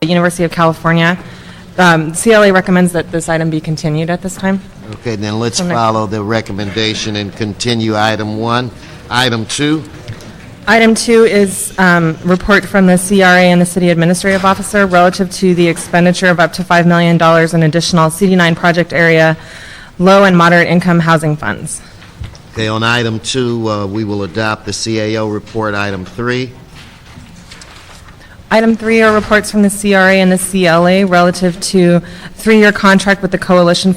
University of California. CLA recommends that this item be continued at this time. Okay, then let's follow the recommendation and continue item 1. Item 2. Item 2 is report from the CRA and the City Administrative Officer relative to the expenditure of up to $5 million in additional CD9 project area low and moderate income housing funds. Okay, on item 2, we will adopt the CAO report. Item 3. Item 3 are reports from the CRA and the CLA relative to 3-year contract with the Coalition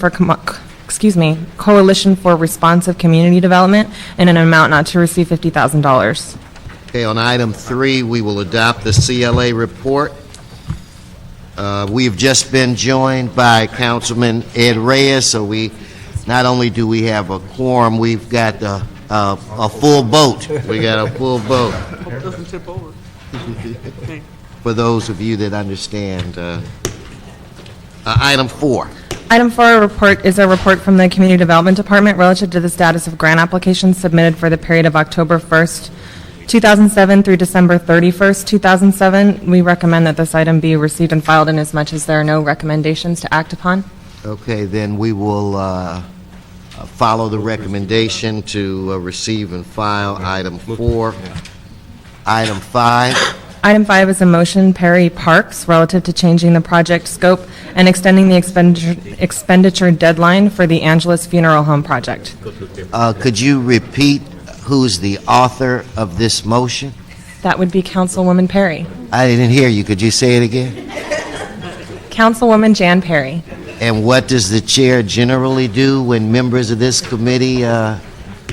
for Responsive Community Development in an amount not to receive $50,000. Okay, on item 3, we will adopt the CLA report. We have just been joined by Councilman Ed Reyes, so not only do we have a quorum, we've got a full boat. We got a full boat. Hope it doesn't tip over. For those of you that understand. Item 4. Item 4 report is a report from the Community Development Department relative to the status of grant applications submitted for the period of October 1st, 2007 through December 31st, 2007. We recommend that this item be received and filed inasmuch as there are no recommendations to act upon. Okay, then we will follow the recommendation to receive and file item 4. Item 5. Item 5 is a motion, Perry Parks, relative to changing the project scope and extending the expenditure deadline for the Angelus Funeral Home project. Could you repeat who's the author of this motion? That would be Councilwoman Perry. I didn't hear you. Could you say it again? Councilwoman Jan Perry. And what does the chair generally do when members of this committee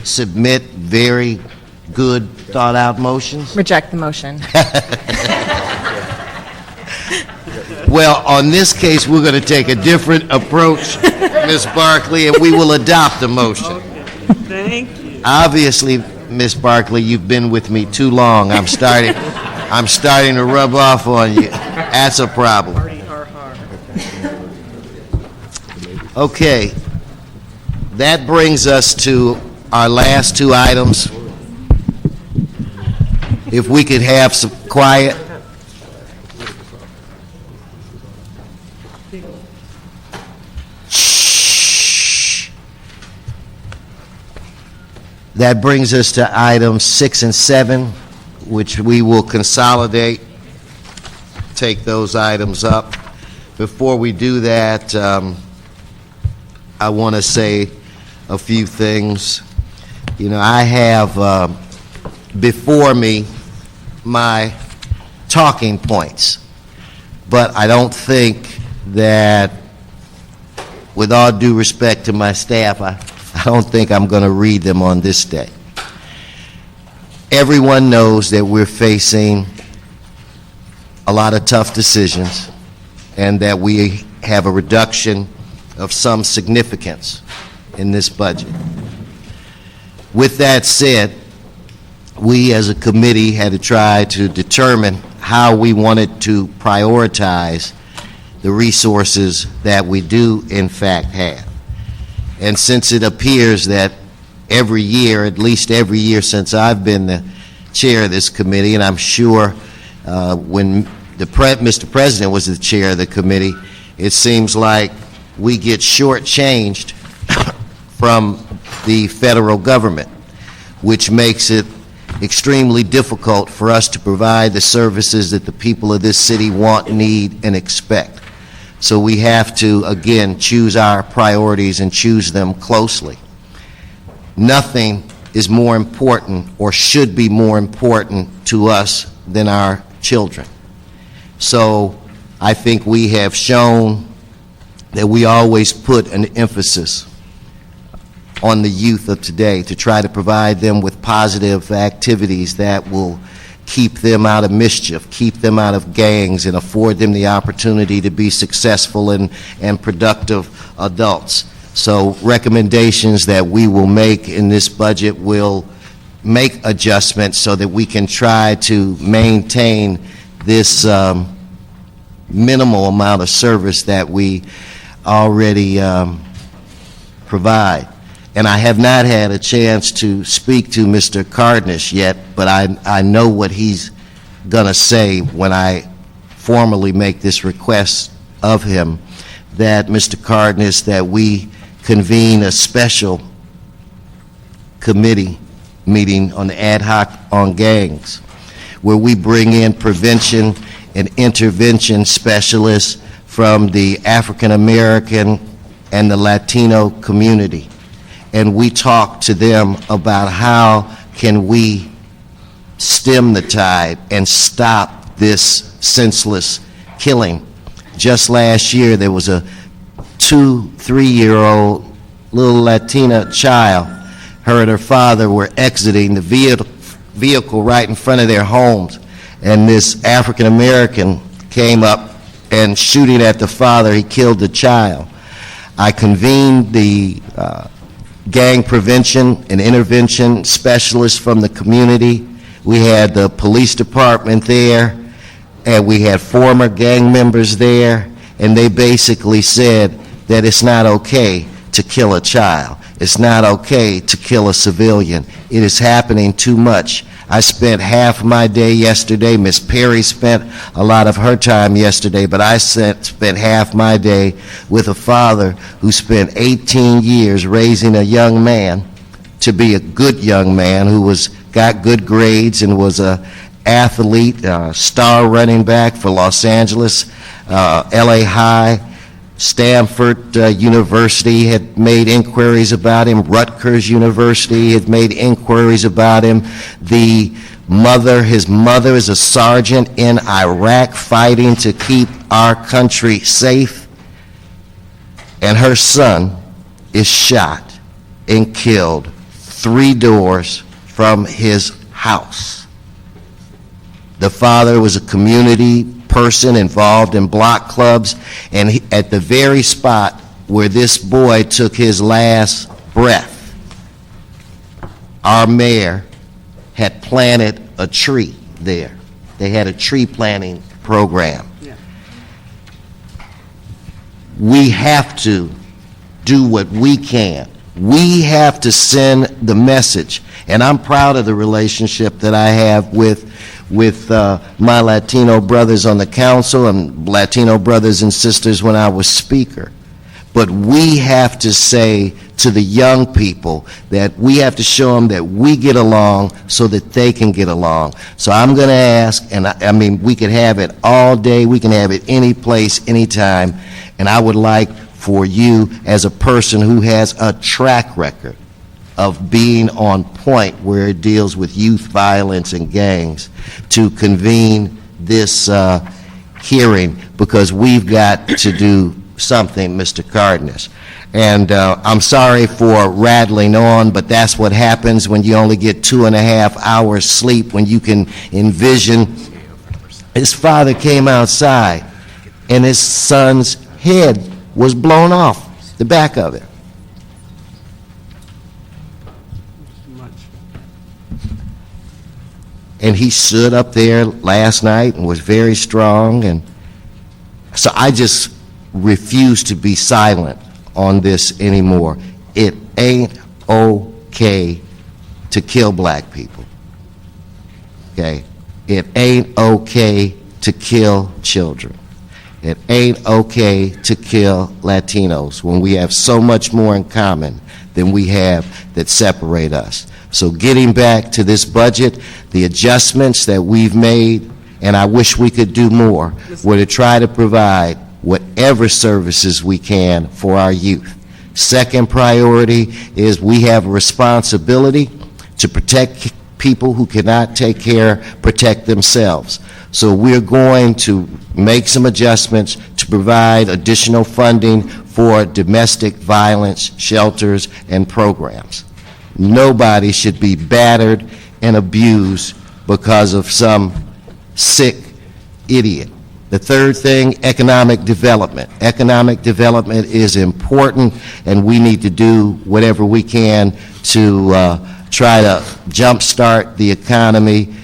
submit very good, thought-out motions? Reject the motion. Well, on this case, we're going to take a different approach, Ms. Barkley, and we will adopt the motion. Okay. Thank you. Obviously, Ms. Barkley, you've been with me too long. I'm starting to rub off on you. That's a problem. Okay. That brings us to our last 2 items. If we could have some quiet. Shh. That brings us to items 6 and 7, which we will consolidate, take those items up. Before we do that, I want to say a few things. You know, I have before me my talking points, but I don't think that, with all due respect to my staff, I don't think I'm going to read them on this day. Everyone knows that we're facing a lot of tough decisions and that we have a reduction of some significance in this budget. With that said, we as a committee had to try to determine how we wanted to prioritize the resources that we do in fact have. And since it appears that every year, at least every year since I've been the chair of this committee, and I'm sure when Mr. President was the chair of the committee, it seems like we get shortchanged from the federal government, which makes it extremely difficult for us to provide the services that the people of this city want, need, and expect. So we have to, again, choose our priorities and choose them closely. Nothing is more important or should be more important to us than our children. So I think we have shown that we always put an emphasis on the youth of today to try to provide them with positive activities that will keep them out of mischief, keep them out of gangs, and afford them the opportunity to be successful and productive adults. So recommendations that we will make in this budget will make adjustments so that we can try to maintain this minimal amount of service that we already provide. And I have not had a chance to speak to Mr. Cardenas yet, but I know what he's going to say when I formally make this request of him, that, Mr. Cardenas, that we convene a special committee meeting on the ad hoc on gangs, where we bring in prevention and intervention specialists from the African American and the Latino community. And we talk to them about how can we stem the tide and stop this senseless killing. Just last year, there was a 2-3-year-old little Latina child. Her and her father were exiting the vehicle right in front of their homes, and this African American came up and shooting at the father, he killed the child. I convened the gang prevention and intervention specialists from the community. We had the police department there, and we had former gang members there, and they basically said that it's not okay to kill a child. It's not okay to kill a civilian. It is happening too much. I spent half my day yesterday. Miss Perry spent a lot of her time yesterday, but I spent half my day with a father who spent 18 years raising a young man to be a good young man who got good grades and was a athlete, star running back for Los Angeles, LA High, Stanford University had made inquiries about him. Rutgers University had made inquiries about him. His mother is a sergeant in Iraq fighting to keep our country safe. And her son is shot and killed 3 doors from his house. The father was a community person involved in block clubs, and at the very spot where this boy took his last breath, our mayor had planted a tree there. They had a tree planting program. Yeah. We have to do what we can. We have to send the message, and I'm proud of the relationship that I have with my Latino brothers on the council and Latino brothers and sisters when I was speaker. But we have to say to the young people that we have to show them that we get along so that they can get along. So I'm going to ask, and I mean, we could have it all day, we can have it any place, anytime, and I would like for you, as a person who has a track record of being on point where it deals with youth violence and gangs, to convene this hearing, because we've got to do something, Mr. Cardenas. And I'm sorry for rattling on, but that's what happens when you only get 2.5 hours sleep, when you can envision. His father came outside, and his son's head was blown off, the back of it. Much. And he stood up there last night and was very strong, and so I just refuse to be silent on this anymore. It ain't okay to kill black people, okay? It ain't okay to kill children. It ain't okay to kill Latinos when we have so much more in common than we have that separate us. So getting back to this budget, the adjustments that we've made, and I wish we could do more, were to try to provide whatever services we can for our youth. Second priority is we have a responsibility to protect people who cannot protect themselves. So we're going to make some adjustments to provide additional funding for domestic violence shelters and programs. Nobody should be battered and abused because of some sick idiot. The third thing, economic development. Economic development is important, and we need to do whatever we can to try to jumpstart the economy.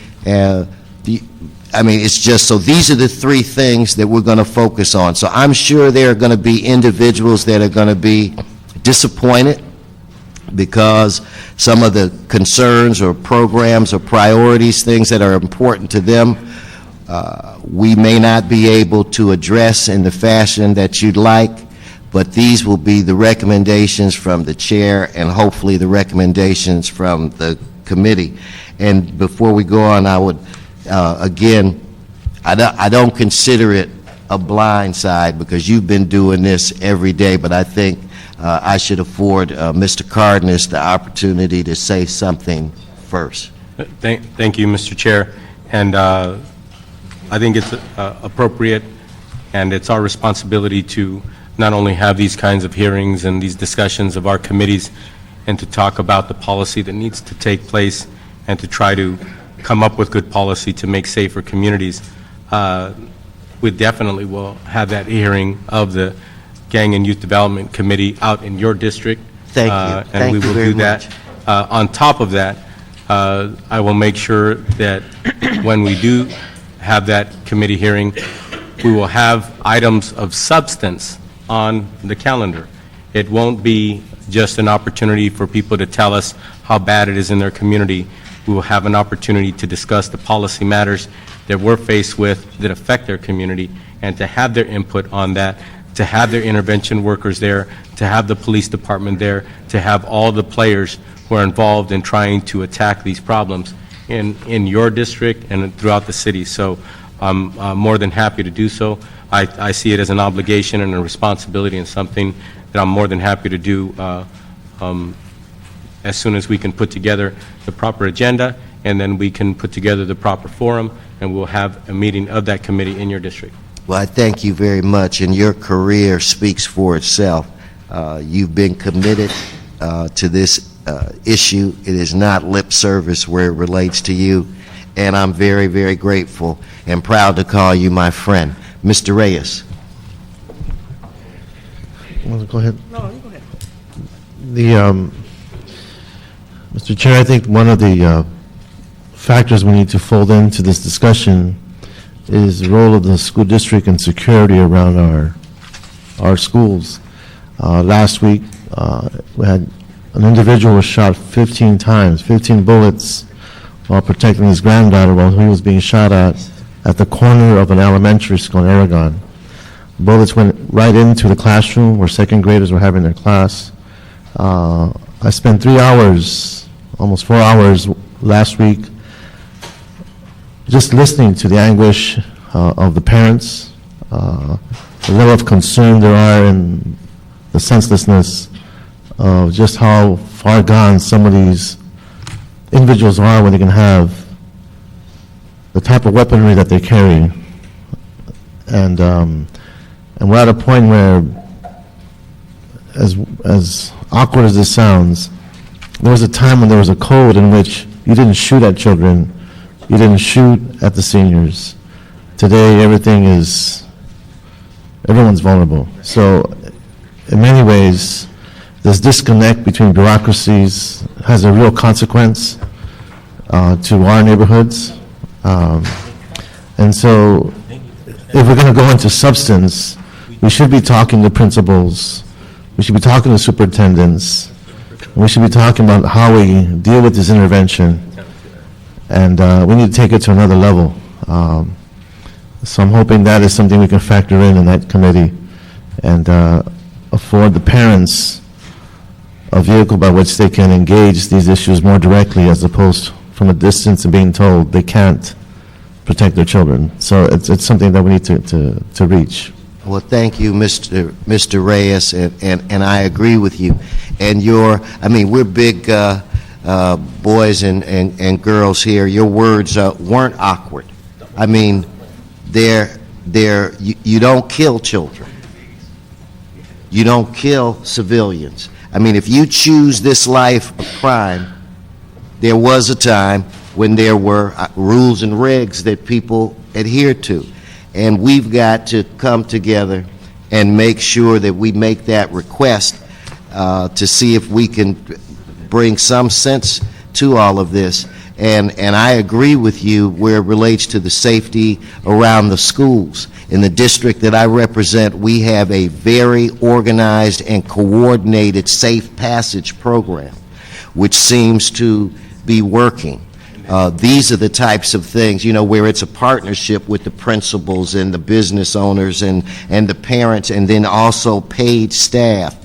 It's just, so these are the 3 things that we're going to focus on. So I'm sure there are going to be individuals that are going to be disappointed because some of the concerns or programs or priorities, things that are important to them, we may not be able to address in the fashion that you'd like, but these will be the recommendations from the chair and hopefully the recommendations from the committee. And before we go on, I would, again, I don't consider it a blind side because you've been doing this every day, but I think I should afford Mr. Cardenas the opportunity to say something first. Thank you, Mr. Chair. And I think it's appropriate and it's our responsibility to not only have these kinds of hearings and these discussions of our committees and to talk about the policy that needs to take place and to try to come up with good policy to make safer communities. We definitely will have that hearing of the Gang and Youth Development Committee out in your district. Thank you. And Thank we you will very do that. On top of that, I will make sure that when we do have that committee hearing, we will have items of substance on the calendar. It won't be just an opportunity for people to tell us how bad it is in their community. We will have an opportunity to discuss the policy matters that we're faced with that affect their community and to have their input on that, to have their intervention workers there, to have the police department there, to have all the players who are involved in trying to attack these problems in your district and throughout the city. So I'm more than happy to do so. I see it as an obligation and a responsibility and something that I'm more than happy to do as soon as we can put together the proper agenda and then we can put together the proper forum and we'll have a meeting of that committee in your district. Well, I thank you very much, and your career speaks for itself. You've been committed to this issue. It is not lip service where it relates to you, and I'm very, very grateful and proud to call you my friend. Mr. Reyes. Want to go ahead? No, you go ahead. Mr. Chair, I think one of the factors we need to fold into this discussion is the role of the school district and security around our schools. Last week, we had an individual was shot 15 times, 15 bullets, while protecting his granddaughter while he was being shot at the corner of an elementary school in Aragon. Bullets went right into the classroom where second graders were having their class. I spent 3 hours, almost 4 hours last week, just listening to the anguish of the parents, the level of concern there are and the senselessness of just how far gone some of these individuals are when they can have the type of weaponry that they carry. And we're at a point where, as awkward as this sounds, there was a time when there was a code in which you didn't shoot at children, you didn't shoot at the seniors. Today, everyone's vulnerable. So, in many ways, this disconnect between bureaucracies has a real consequence to our neighborhoods. And so, if we're going to go into substance, we should be talking to principals, we should be talking to superintendents, and we should be talking about how we deal with this intervention. And we need to take it to another level. So I'm hoping that is something we can factor in that committee and afford the parents a vehicle by which they can engage these issues more directly as opposed from a distance and being told they can't protect their children. So it's something that we need to reach. Well, thank you, Mr. Reyes, and I agree with you. And we're big boys and girls here. Your words weren't awkward. I mean, you don't kill children. You don't kill civilians. I mean, if you choose this life of crime, there was a time when there were rules and regs that people adhered to. And we've got to come together and make sure that we make that request to see if we can bring some sense to all of this. And I agree with you where it relates to the safety around the schools. In the district that I represent, we have a very organized and coordinated safe passage program, which seems to be working. These are the types of things, where it's a partnership with the principals and the business owners and the parents, and then also paid staff.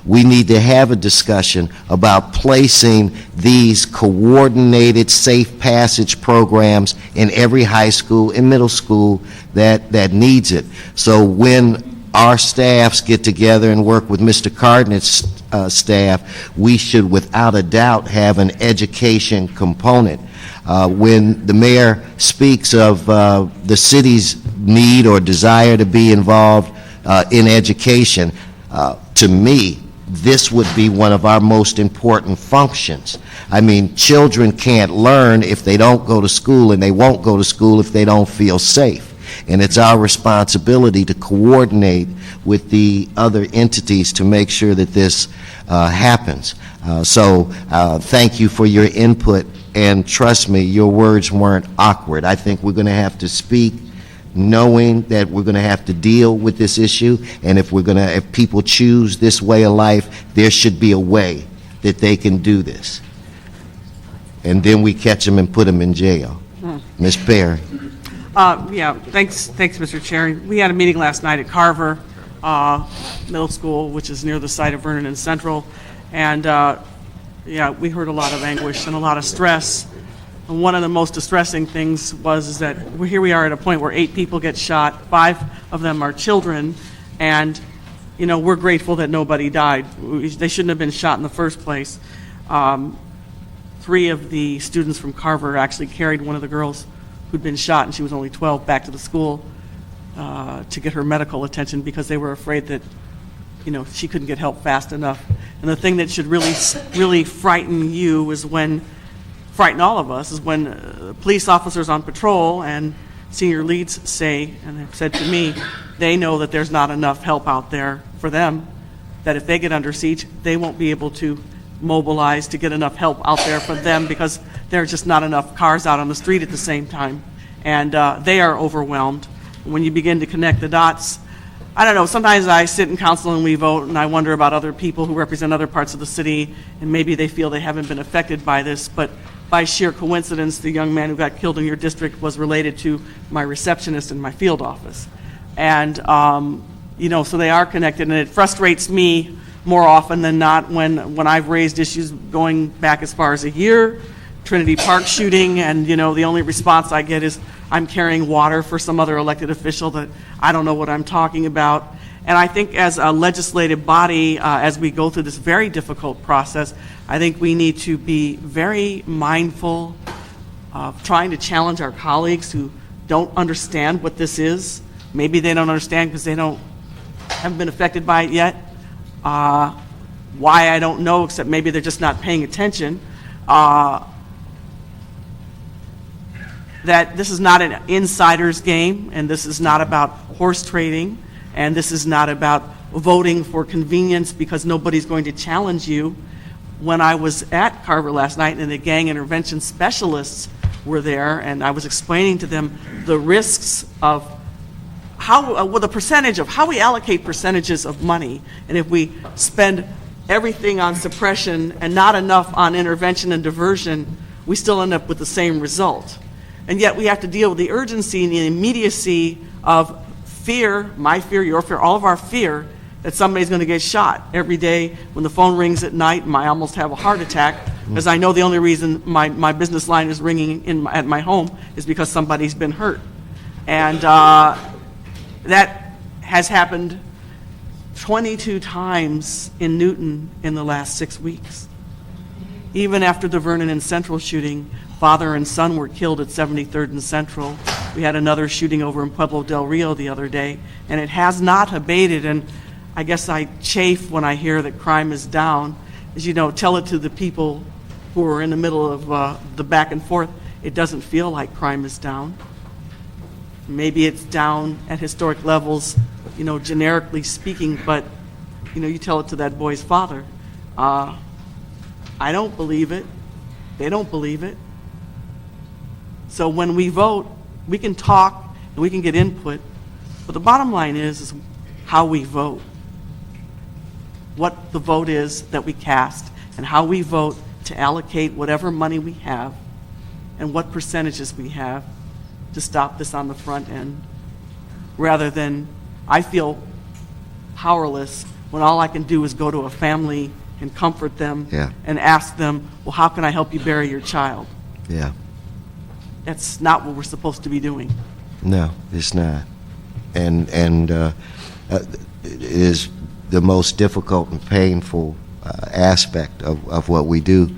We need to have a discussion about placing these coordinated safe passage programs in every high school and middle school that needs it. So when our staffs get together and work with Mr. Cardin's staff, we should without a doubt have an education component. When the mayor speaks of the city's need or desire to be involved in education, to me, this would be one of our most important functions. I mean, children can't learn if they don't go to school, and they won't go to school if they don't feel safe. And it's our responsibility to coordinate with the other entities to make sure that this happens. So thank you for your input, and trust me, your words weren't awkward. I think we're going to have to speak knowing that we're going to have to deal with this issue, and if people choose this way of life, there should be a way that they can do this. And then we catch them and put them in jail. Ms. Perry. Yeah, thanks, Mr. Chair. We had a meeting last night at Carver Middle School, which is near the site of Vernon and Central, and yeah, we heard a lot of anguish and a lot of stress. And one of the most distressing things is that here we are at a point where 8 people get shot, 5 of them are children, and we're grateful that nobody died. They shouldn't have been shot in the first place. 3 of the students from Carver actually carried one of the girls who'd been shot, and she was only 12, back to the school to get her medical attention because they were afraid that she couldn't get help fast enough. And the thing that should really frighten all of us is when police officers on patrol and senior leads say, and have said to me, they know that there's not enough help out there for them, that if they get under siege, they won't be able to mobilize to get enough help out there for them because there are just not enough cars out on the street at the same time. And they are overwhelmed. When you begin to connect the dots, I don't know, sometimes I sit in council and we vote, and I wonder about other people who represent other parts of the city, and maybe they feel they haven't been affected by this, but by sheer coincidence, the young man who got killed in your district was related to my receptionist in my field office. And, so they are connected, and it frustrates me more often than not when I've raised issues going back as far as a year, Trinity Park shooting, and, the only response I get is I'm carrying water for some other elected official that I don't know what I'm talking about. And I think as a legislative body, as we go through this very difficult process, I think we need to be very mindful of trying to challenge our colleagues who don't understand what this is. Maybe they don't understand because they haven't been affected by it yet. Why, I don't know, except maybe they're just not paying attention. That this is not an insider's game, and this is not about horse trading, and this is not about voting for convenience because nobody's going to challenge you. When I was at Carver last night and the gang intervention specialists were there, and I was explaining to them the risks of the percentage of how we allocate percentages of money, and if we spend everything on suppression and not enough on intervention and diversion, we still end up with the same result. And yet we have to deal with the urgency and the immediacy of fear, my fear, your fear, all of our fear that somebody's going to get shot. Every day when the phone rings at night, I almost have a heart attack because I know the only reason my business line is ringing at my home is because somebody's been hurt. And that has happened 22 times in Newton in the last 6 weeks. Even after the Vernon and Central shooting, father and son were killed at 73rd and Central. We had another shooting over in Pueblo del Rio the other day, and it has not abated. And I guess I chafe when I hear that crime is down. As you know, tell it to the people who are in the middle of the back and forth. It doesn't feel like crime is down. Maybe it's down at historic levels, generically speaking, but, you tell it to that boy's father. I don't believe it. They don't believe it. So when we vote, we can talk and we can get input, but the bottom line is how we vote. What the vote is that we cast and how we vote to allocate whatever money we have and what percentages we have to stop this on the front end, rather than I feel powerless when all I can do is go to a family and comfort them Yeah. and ask them, well, how can I help you bury your child? Yeah. That's not what we're supposed to be doing. No, it's not. And it is the most difficult and painful aspect of what we do.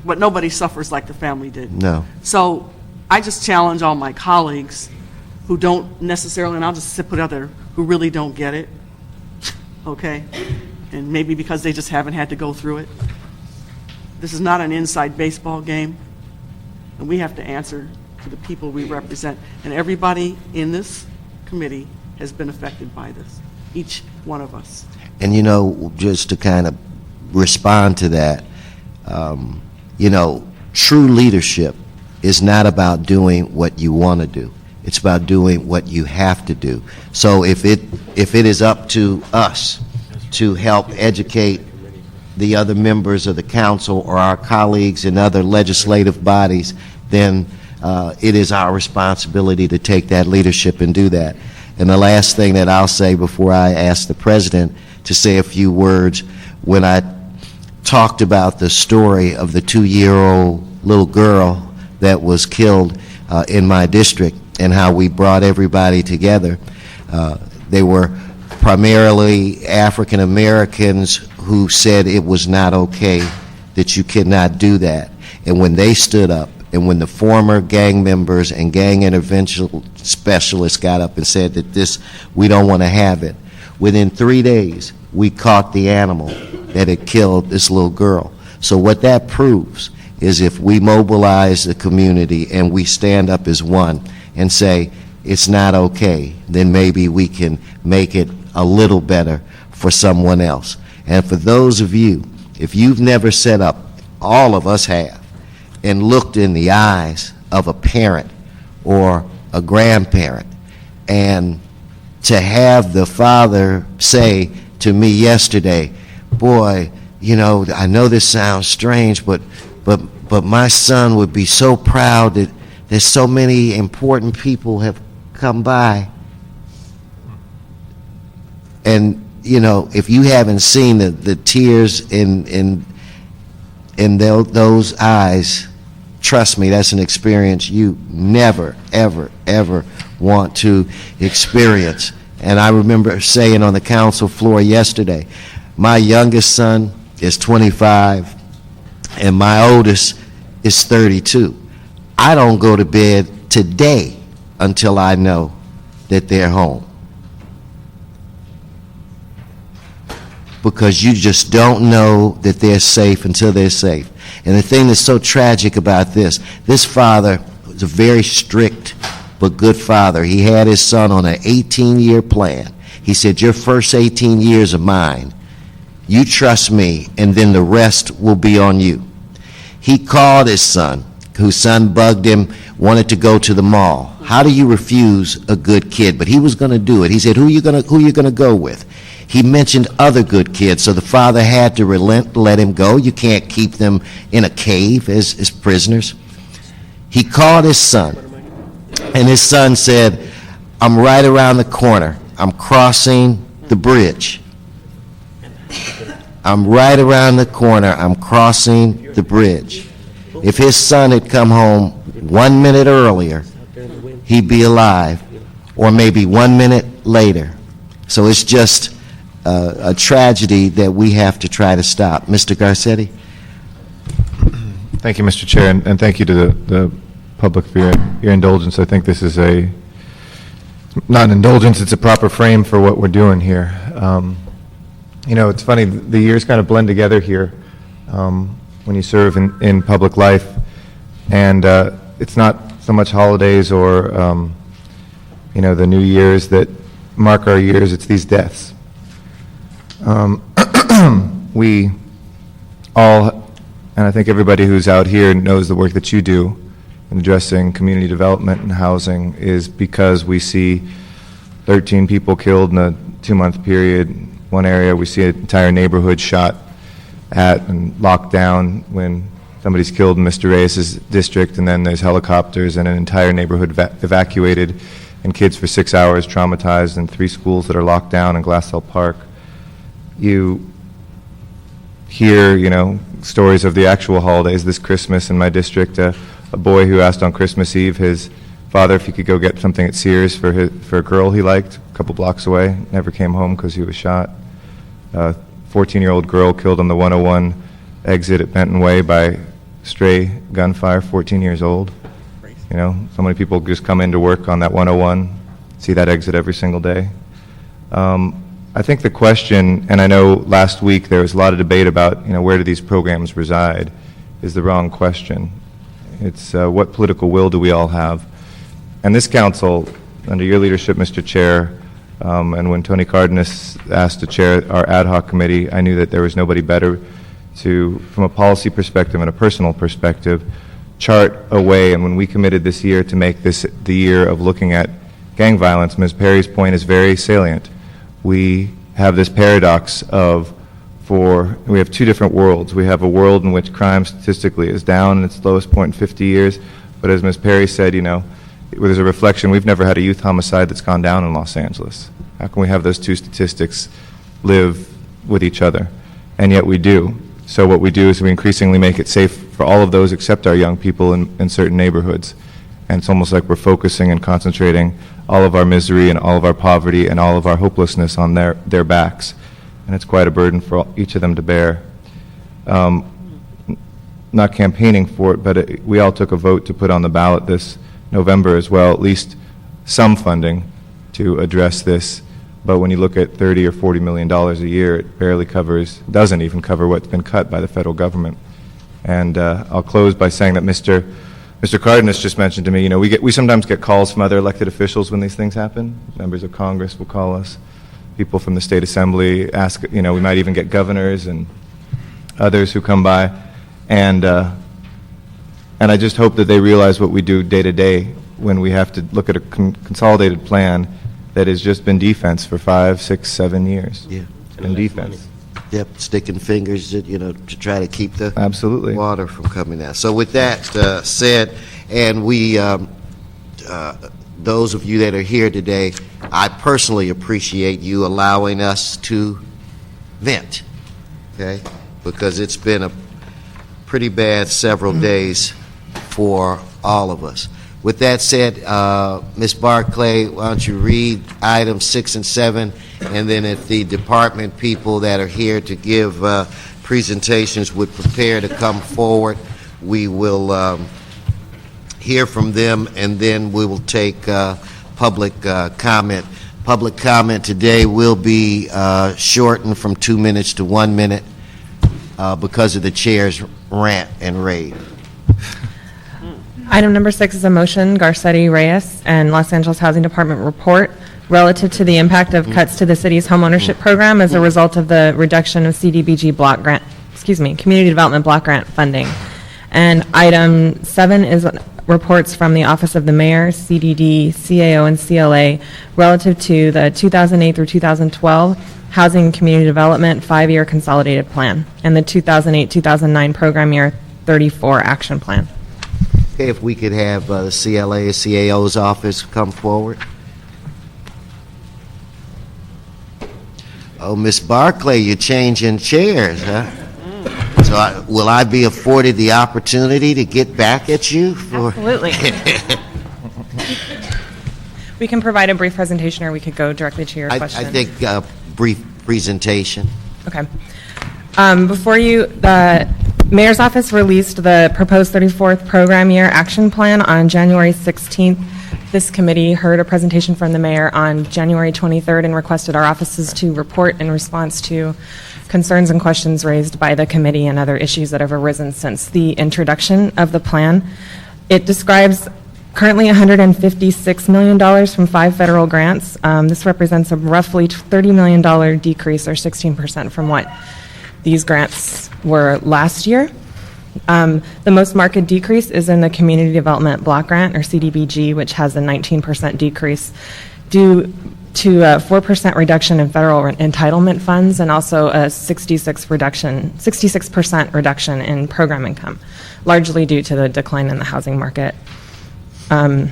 But nobody suffers like the family did. No. So I just challenge all my colleagues who don't necessarily, and I'll just put out there, who really don't get it, okay? And maybe because they just haven't had to go through it. This is not an inside baseball game, and we have to answer to the people we represent. And everybody in this committee has been affected by this, each one of us. And, you know, just to kind of respond to that, you know, true leadership is not about doing what you want to do. It's about doing what you have to do. So if it is up to us to help educate the other members of the council or our colleagues in other legislative bodies, then it is our responsibility to take that leadership and do that. And the last thing that I'll say before I ask the president to say a few words, when I talked about the story of the 2-year-old little girl that was killed in my district and how we brought everybody together, they were primarily African Americans who said it was not okay, that you could not do that. And when they stood up, and when the former gang members and gang intervention specialists got up and said that this, we don't want to have it, within 3 days, we caught the animal that had killed this little girl. So what that proves is if we mobilize the community and we stand up as one and say, it's not okay, then maybe we can make it a little better for someone else. And for those of you, if you've never set up, all of us have, and looked in the eyes of a parent or a grandparent, and to have the father say to me yesterday, boy, you know, I know this sounds strange, but my son would be so proud that there's so many important people have come by. And, you know, if you haven't seen the tears in those eyes, trust me, that's an experience you never, ever, ever want to experience. And I remember saying on the council floor yesterday, my youngest son is 25, and my oldest is 32. I don't go to bed today until I know that they're home. Because you just don't know that they're safe until they're safe. And the thing that's so tragic about this father was a very strict but good father. He had his son on an 18-year plan. He said, your first 18 years are mine. You trust me, and then the rest will be on you. He called his son, whose son bugged him, wanted to go to the mall. How do you refuse a good kid? But he was going to do it. He said, who you going to go with? He mentioned other good kids, so the father had to relent, let him go. You can't keep them in a cave as prisoners. He called his son, and his son said, I'm right around the corner. I'm crossing the bridge. I'm right around the corner. I'm crossing the bridge. If his son had come home 1 minute earlier, he'd be alive, or maybe 1 minute later. So it's just a tragedy that we have to try to stop. Mr. Garcetti? Thank you, Mr. Chair, and thank you to the public for your indulgence. I think this is not an indulgence, it's a proper frame for what we're doing here. You know, it's funny, the years kind of blend together here when you serve in public life, and it's not so much holidays or, you know, the New Year's that mark our years, it's these deaths. We all, and I think everybody who's out here knows the work that you do in addressing community development and housing is because we see 13 people killed in a 2-month period. One area, we see an entire neighborhood shot at and locked down when somebody's killed in Mr. Reyes's district, and then there's helicopters and an entire neighborhood evacuated, and kids for 6 hours traumatized, and 3 schools that are locked down in Glassell Park. You hear, stories of the actual holidays. This Christmas in my district, a boy who asked on Christmas Eve his father if he could go get something at Sears for a girl he liked a couple blocks away, never came home because he was shot. 14-year-old girl killed on the 101 exit at Benton Way by stray gunfire, 14 years old. So many people just come into work on that 101, see that exit every single day. I think the question, and I know last week there was a lot of debate about, where do these programs reside, is the wrong question. It's what political will do we all have? And this council, under your leadership, Mr. Chair, and when Tony Cardenas asked to chair our ad hoc committee, I knew that there was nobody better to, from a policy perspective and a personal perspective, chart a way. And when we committed this year to make this the year of looking at gang violence, Ms. Perry's point is very salient. We have this paradox of, we have 2 different worlds. We have a world in which crime statistically is down in its lowest point in 50 years, but as Ms. Perry said, there's a reflection, we've never had a youth homicide that's gone down in Los Angeles. How can we have those 2 statistics live with each other? And yet we do. So what we do is we increasingly make it safe for all of those except our young people in certain neighborhoods. And it's almost like we're focusing and concentrating all of our misery and all of our poverty and all of our hopelessness on their backs. And it's quite a burden for each of them to bear. Not campaigning for it, but we all took a vote to put on the ballot this November as well, at least some funding to address this. But when you look at $30 or $40 million a year, it barely doesn't even cover what's been cut by the federal government. And I'll close by saying that Mr. Cardenas just mentioned to me, we sometimes get calls from other elected officials when these things happen. Members of Congress will call us. People from the state assembly ask, we might even get governors and others who come by. And I just hope that they realize what we do day to day when we have to look at a consolidated plan that has just been defense for 5, 6, 7 years. Yeah. And defense. Yep, sticking fingers, to try to keep the Absolutely. water from coming out. So with that said, and we, those of you that are here today, I personally appreciate you allowing us to vent, okay? Because it's been a pretty bad several days for all of us. With that said, Ms. Barclay, why don't you read items 6 and 7, and then if the department people that are here to give presentations would prepare to come forward, we will hear from them, and then we will take public comment. Public comment today will be shortened from 2 minutes to 1 minute because of the chair's rant and rave. Item number 6 is a motion, Garcetti Reyes and Los Angeles Housing Department report relative to the impact of cuts to the city's homeownership program as a result of the reduction of CDBG block grant, Community Development Block Grant funding. And item 7 is reports from the Office of the Mayor, CDD, CAO, and CLA relative to the 2008 through 2012 Housing and Community Development 5-year Consolidated Plan and the 2008-2009 Program Year 34 Action Plan. Okay, if we could have the CLA, CAO's office come forward. Oh, Miss Barclay, you're changing chairs, huh? So will I be afforded the opportunity to get back at you? Absolutely. We can provide a brief presentation, or we could go directly to your question. I think brief presentation. Okay. Before you, the Mayor's Office released the proposed 34th Program Year Action Plan on January 16th. This committee heard a presentation from the Mayor on January 23rd and requested our offices to report in response to concerns and questions raised by the committee and other issues that have arisen since the introduction of the plan. It describes currently $156 million from 5 federal grants. This represents a roughly $30 million decrease, or 16% from what these grants were last year. The most marked decrease is in the Community Development Block Grant, or CDBG, which has a 19% decrease due to a 4% reduction in federal entitlement funds and also a 66% reduction in program income, largely due to the decline in the housing market. Our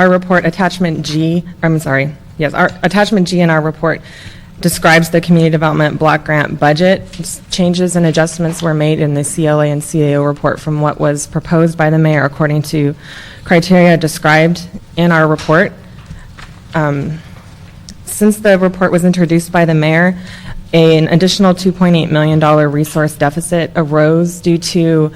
report, attachment G, our attachment G in our report describes the community development block grant budget. Changes and adjustments were made in the CLA and CAO report from what was proposed by the mayor according to criteria described in our report. Since the report was introduced by the mayor, an additional $2.8 million resource deficit arose due to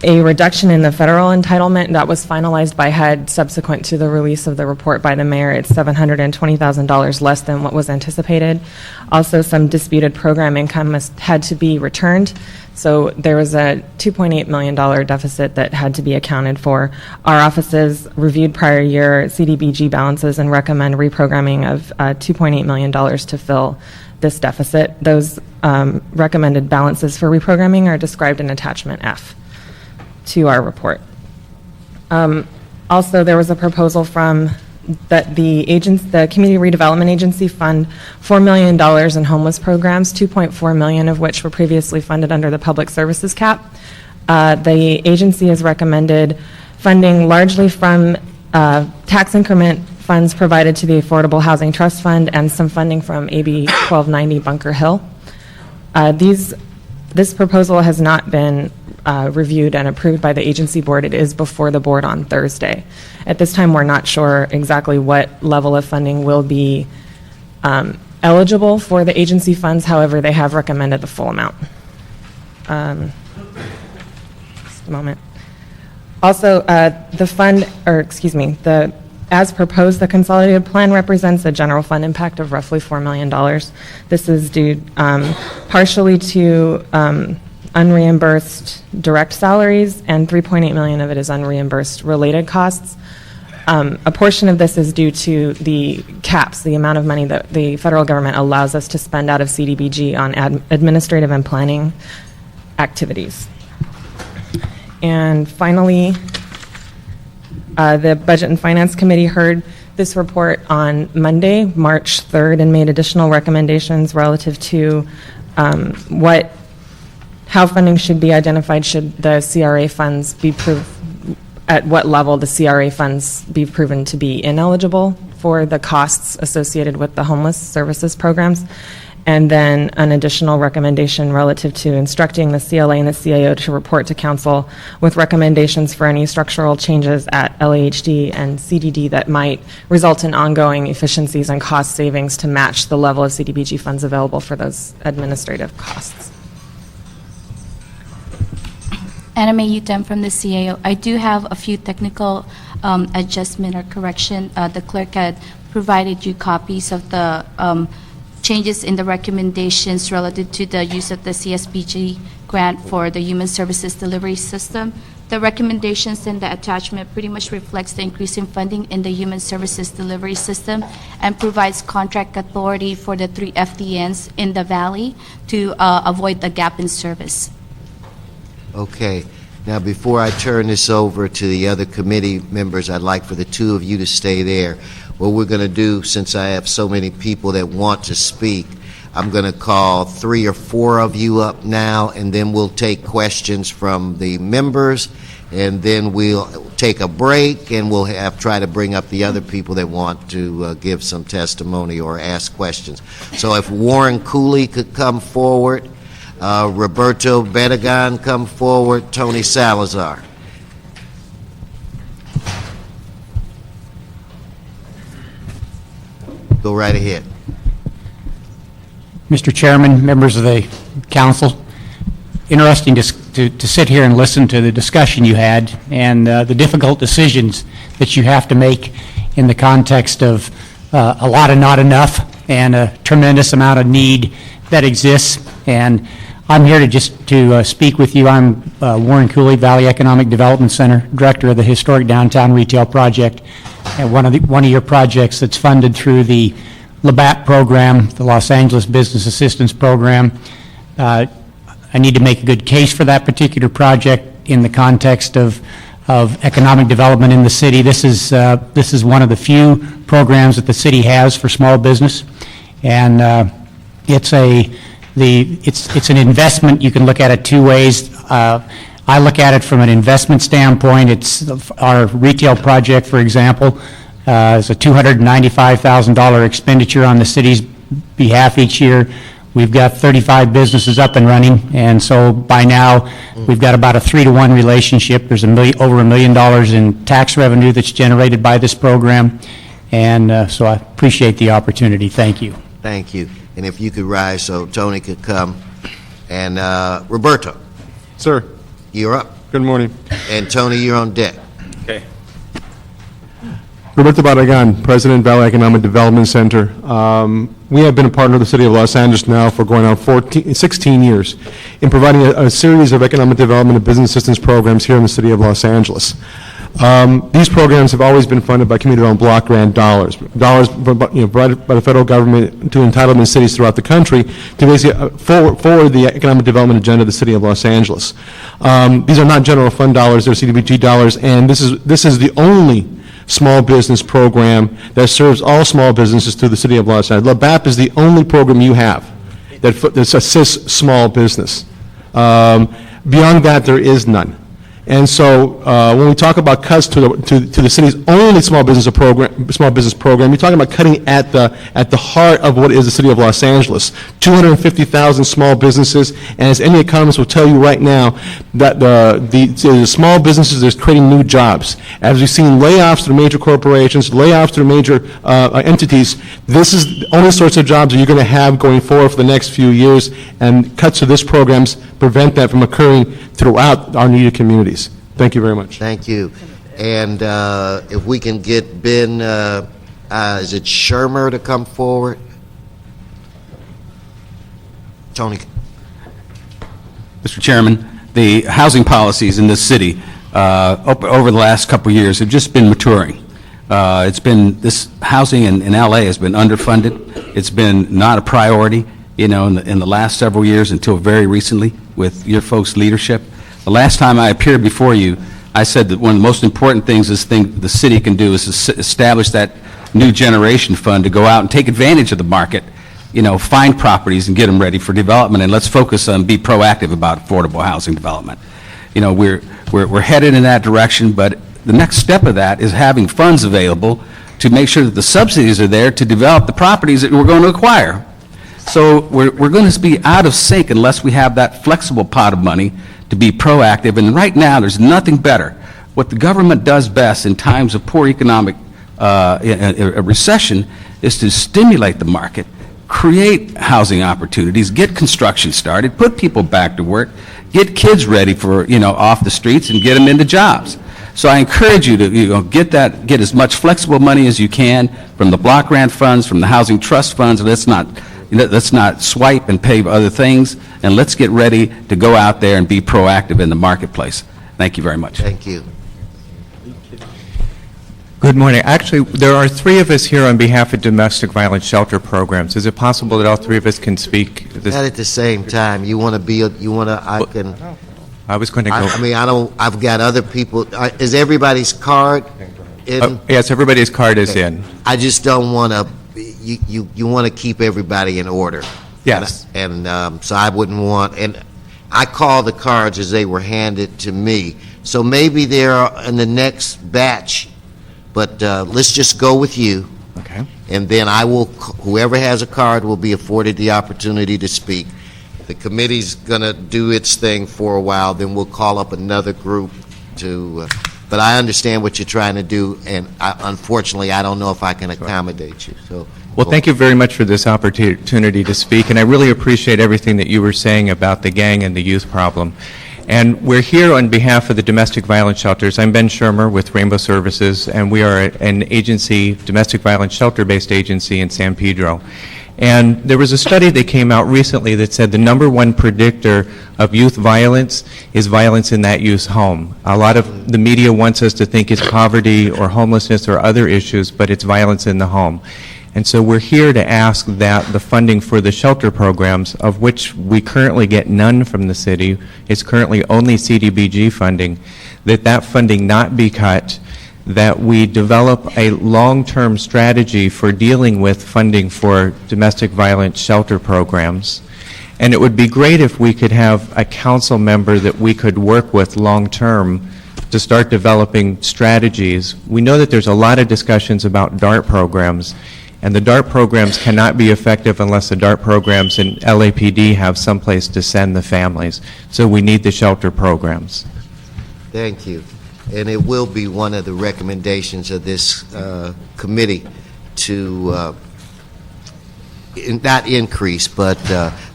a reduction in the federal entitlement that was finalized by HUD subsequent to the release of the report by the mayor. It's $720,000 less than what was anticipated. Also, some disputed program income had to be returned. So there was a $2.8 million deficit that had to be accounted for. Our offices reviewed prior year CDBG balances and recommend reprogramming of $2.8 million to fill this deficit. Those recommended balances for reprogramming are described in attachment F to our report. Also, there was a proposal from the Community Redevelopment Agency fund $4 million in homeless programs, $2.4 million of which were previously funded under the public services cap. The agency has recommended funding largely from tax increment funds provided to the Affordable Housing Trust Fund and some funding from AB 1290 Bunker Hill. This proposal has not been reviewed and approved by the agency board. It is before the board on Thursday. At this time, we're not sure exactly what level of funding will be eligible for the agency funds. However, they have recommended the full amount. Just a moment. Also, as proposed, the consolidated plan represents a general fund impact of roughly $4 million. This is due partially to unreimbursed direct salaries, and $3.8 million of it is unreimbursed related costs. A portion of this is due to the caps, the amount of money that the federal government allows us to spend out of CDBG on administrative and planning activities. And finally, the Budget and Finance Committee heard this report on Monday, March 3rd, and made additional recommendations relative to how funding should be identified should the CRA funds be at what level the CRA funds be proven to be ineligible for the costs associated with the homeless services programs. And then an additional recommendation relative to instructing the CLA and the CAO to report to council with recommendations for any structural changes at LAHD and CDD that might result in ongoing efficiencies and cost savings to match the level of CDBG funds available for those administrative costs. Anna Mae Utem from the CAO. I do have a few technical adjustment or correction. The clerk had provided you copies of the changes in the recommendations related to the use of the CSBG grant for the Human Services Delivery System. The recommendations in the attachment pretty much reflects the increase in funding in the Human Services Delivery System and provides contract authority for the 3 FDNs in the Valley to avoid the gap in service. Okay. Now, before I turn this over to the other committee members, I'd like for the two of you to stay there. What we're going to do, since I have so many people that want to speak, I'm going to call 3 or 4 of you up now, and then we'll take questions from the members, and then we'll take a break, and we'll try to bring up the other people that want to give some testimony or ask questions. So if Warren Cooley could come forward, Roberto Bedagan come forward, Tony Salazar. Go right ahead. Mr. Chairman, members of the council, interesting to sit here and listen to the discussion you had and the difficult decisions that you have to make in the context of a lot of not enough and a tremendous amount of need that exists. And I'm here to speak with you. I'm Warren Cooley, Valley Economic Development Center, Director of the Historic Downtown Retail Project, and one of your projects that's funded through the LABAP program, the Los Angeles Business Assistance Program. I need to make a good case for that particular project in the context of of economic development in the city. This is one of the few programs that the city has for small business, and it's an investment. You can look at it two ways. I look at it from an investment standpoint. It's our retail project, for example, is a $295,000 expenditure on the city's behalf each year. We've got 35 businesses up and running, and so by now, we've got about a 3-to-1 relationship. There's over $1 million in tax revenue that's generated by this program, and so I appreciate the opportunity. Thank you. Thank you. And if you could rise so Tony could come. And Roberto, Sir, you're up. good morning. And Tony, you're on deck. Okay. Roberto Barragan, President, Valley Economic Development Center. We have been a partner of the City of Los Angeles now for going on 16 years in providing a series of economic development and business assistance programs here in the City of Los Angeles. These programs have always been funded by community-owned block grant dollars provided by the federal government to entitlement cities throughout the country to basically forward the economic development agenda of the City of Los Angeles. These are not general fund dollars; they're CDBG dollars, and this is the only small business program that serves all small businesses through the City of Los Angeles. LABAP is the only program you have that assists small business. Beyond that, there is none. And so when we talk about cuts to the city's only small business program, we're talking about cutting at the heart of what is the City of Los Angeles. 250,000 small businesses, and as any economist will tell you right now, that the small businesses is creating new jobs. As we've seen layoffs through major corporations, layoffs through major entities, this is the only sorts of jobs that you're going to have going forward for the next few years, and cuts to this programs prevent that from occurring throughout our needed communities. Thank you very much. Thank you. And if we can get Ben, is it Shermer to come forward? Tony. Mr. Chairman, the housing policies in this city over the last couple of years have just been maturing. This housing in LA has been underfunded. It's been not a priority, in the last several years until very recently with your folks' leadership. The last time I appeared before you, I said that one of the most important things the city can do is establish that new generation fund to go out and take advantage of the market, find properties and get them ready for development, and let's focus on be proactive about affordable housing development. We're headed in that direction, but the next step of that is having funds available to make sure that the subsidies are there to develop the properties that we're going to acquire. So we're going to be out of sync unless we have that flexible pot of money to be proactive. And right now, there's nothing better. What the government does best in times of poor economic a recession is to stimulate the market, create housing opportunities, get construction started, put people back to work, get kids ready for, off the streets and get them into jobs. So I encourage you to, get as much flexible money as you can from the block grant funds, from the housing trust funds. Let's not swipe and pay other things, and let's get ready to go out there and be proactive in the marketplace. Thank you very much. Thank you. Good morning. Actually, there are three of us here on behalf of domestic violence shelter programs. Is it possible that all three of us can speak? Not at the same time. I was going to go. I've got other people. Is everybody's card in? Yes, everybody's card is in. I just don't want to. You want to keep everybody in order. Yes. And so I wouldn't want, and I call the cards as they were handed to me. So maybe they're in the next batch, but let's just go with you. Okay. And then whoever has a card will be afforded the opportunity to speak. The committee's going to do its thing for a while, then we'll call up another group to, but I understand what you're trying to do, and unfortunately, I don't know if I can accommodate you. So. Well, thank you very much for this opportunity to speak, and I really appreciate everything that you were saying about the gang and the youth problem. And we're here on behalf of the domestic violence shelters. I'm Ben Shermer with Rainbow Services, and we are an agency, domestic violence shelter-based agency in San Pedro. And there was a study that came out recently that said the number one predictor of youth violence is violence in that youth's home. A lot of the media wants us to think it's poverty or homelessness or other issues, but it's violence in the home. And so we're here to ask that the funding for the shelter programs, of which we currently get none from the city, it's currently only CDBG funding, that funding not be cut, that we develop a long-term strategy for dealing with funding for domestic violence shelter programs. And it would be great if we could have a council member that we could work with long-term to start developing strategies. We know that there's a lot of discussions about DART programs, and the DART programs cannot be effective unless the DART programs in LAPD have someplace to send the families. So we need the shelter programs. Thank you. And it will be one of the recommendations of this committee to not increase, but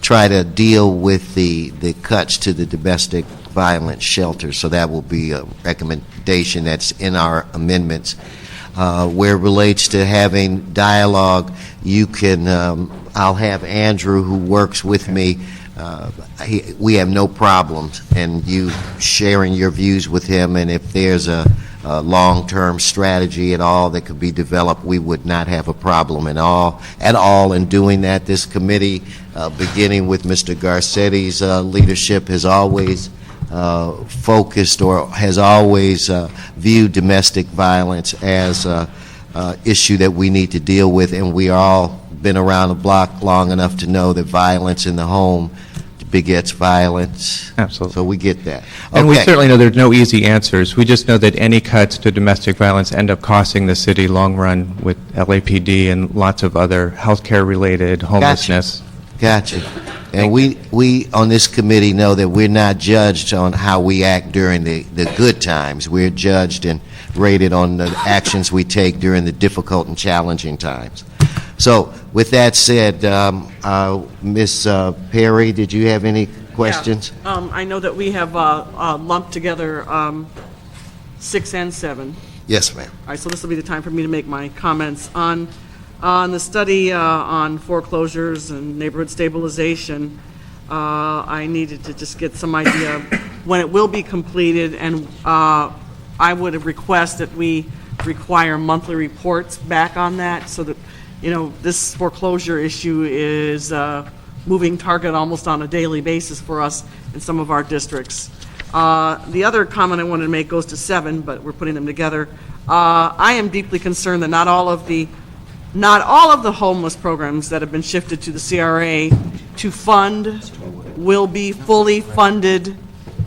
try to deal with the cuts to the domestic violence shelter. So that will be a recommendation that's in our amendments. Where it relates to having dialogue, you can, I'll have Andrew, who works with me, we have no problems, and you sharing your views with him, and if there's a long-term strategy at all that could be developed, we would not have a problem at all in doing that. This committee, beginning with Mr. Garcetti's leadership, has always focused or has always viewed domestic violence as an issue that we need to deal with, and we all been around the block long enough to know that violence in the home begets violence. Absolutely. So we get that. And we Okay. certainly know there's no easy answers. We just know that any cuts to domestic violence end up costing the city long run with LAPD and lots of other healthcare-related homelessness. Gotcha. And we on this committee know that we're not judged on how we act during the good times. We're judged and rated on the actions we take during the difficult and challenging times. So with that said, Ms. Perry, did you have any questions? Yeah. I know that we have lumped together 6 and 7. Yes, ma'am. All right, so this will be the time for me to make my comments on the study on foreclosures and neighborhood stabilization. I needed to just get some idea of when it will be completed, and I would request that we require monthly reports back on that, so that, you know, this foreclosure issue is a moving target almost on a daily basis for us in some of our districts. The other comment I wanted to make goes to 7, but we're putting them together. I am deeply concerned that not all of the homeless programs that have been shifted to the CRA to fund will be fully funded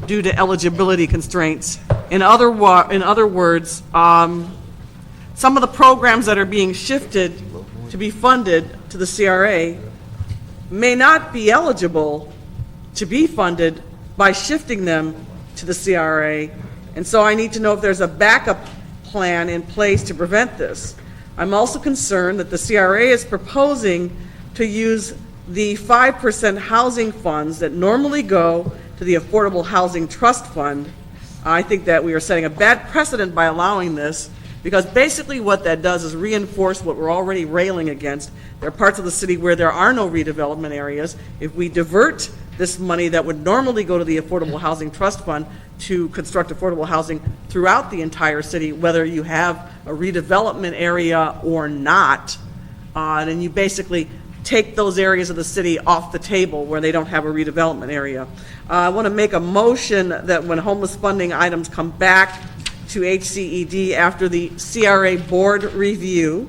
due to eligibility constraints. In other words, some of the programs that are being shifted to be funded to the CRA may not be eligible to be funded by shifting them to the CRA, and so I need to know if there's a backup plan in place to prevent this. I'm also concerned that the CRA is proposing to use the 5% housing funds that normally go to the Affordable Housing Trust Fund. I think that we are setting a bad precedent by allowing this, because basically what that does is reinforce what we're already railing against. There are parts of the city where there are no redevelopment areas. If we divert this money that would normally go to the Affordable Housing Trust Fund to construct affordable housing throughout the entire city, whether you have a redevelopment area or not, then you basically take those areas of the city off the table where they don't have a redevelopment area. I want to make a motion that when homeless funding items come back to HCED after the CRA board review,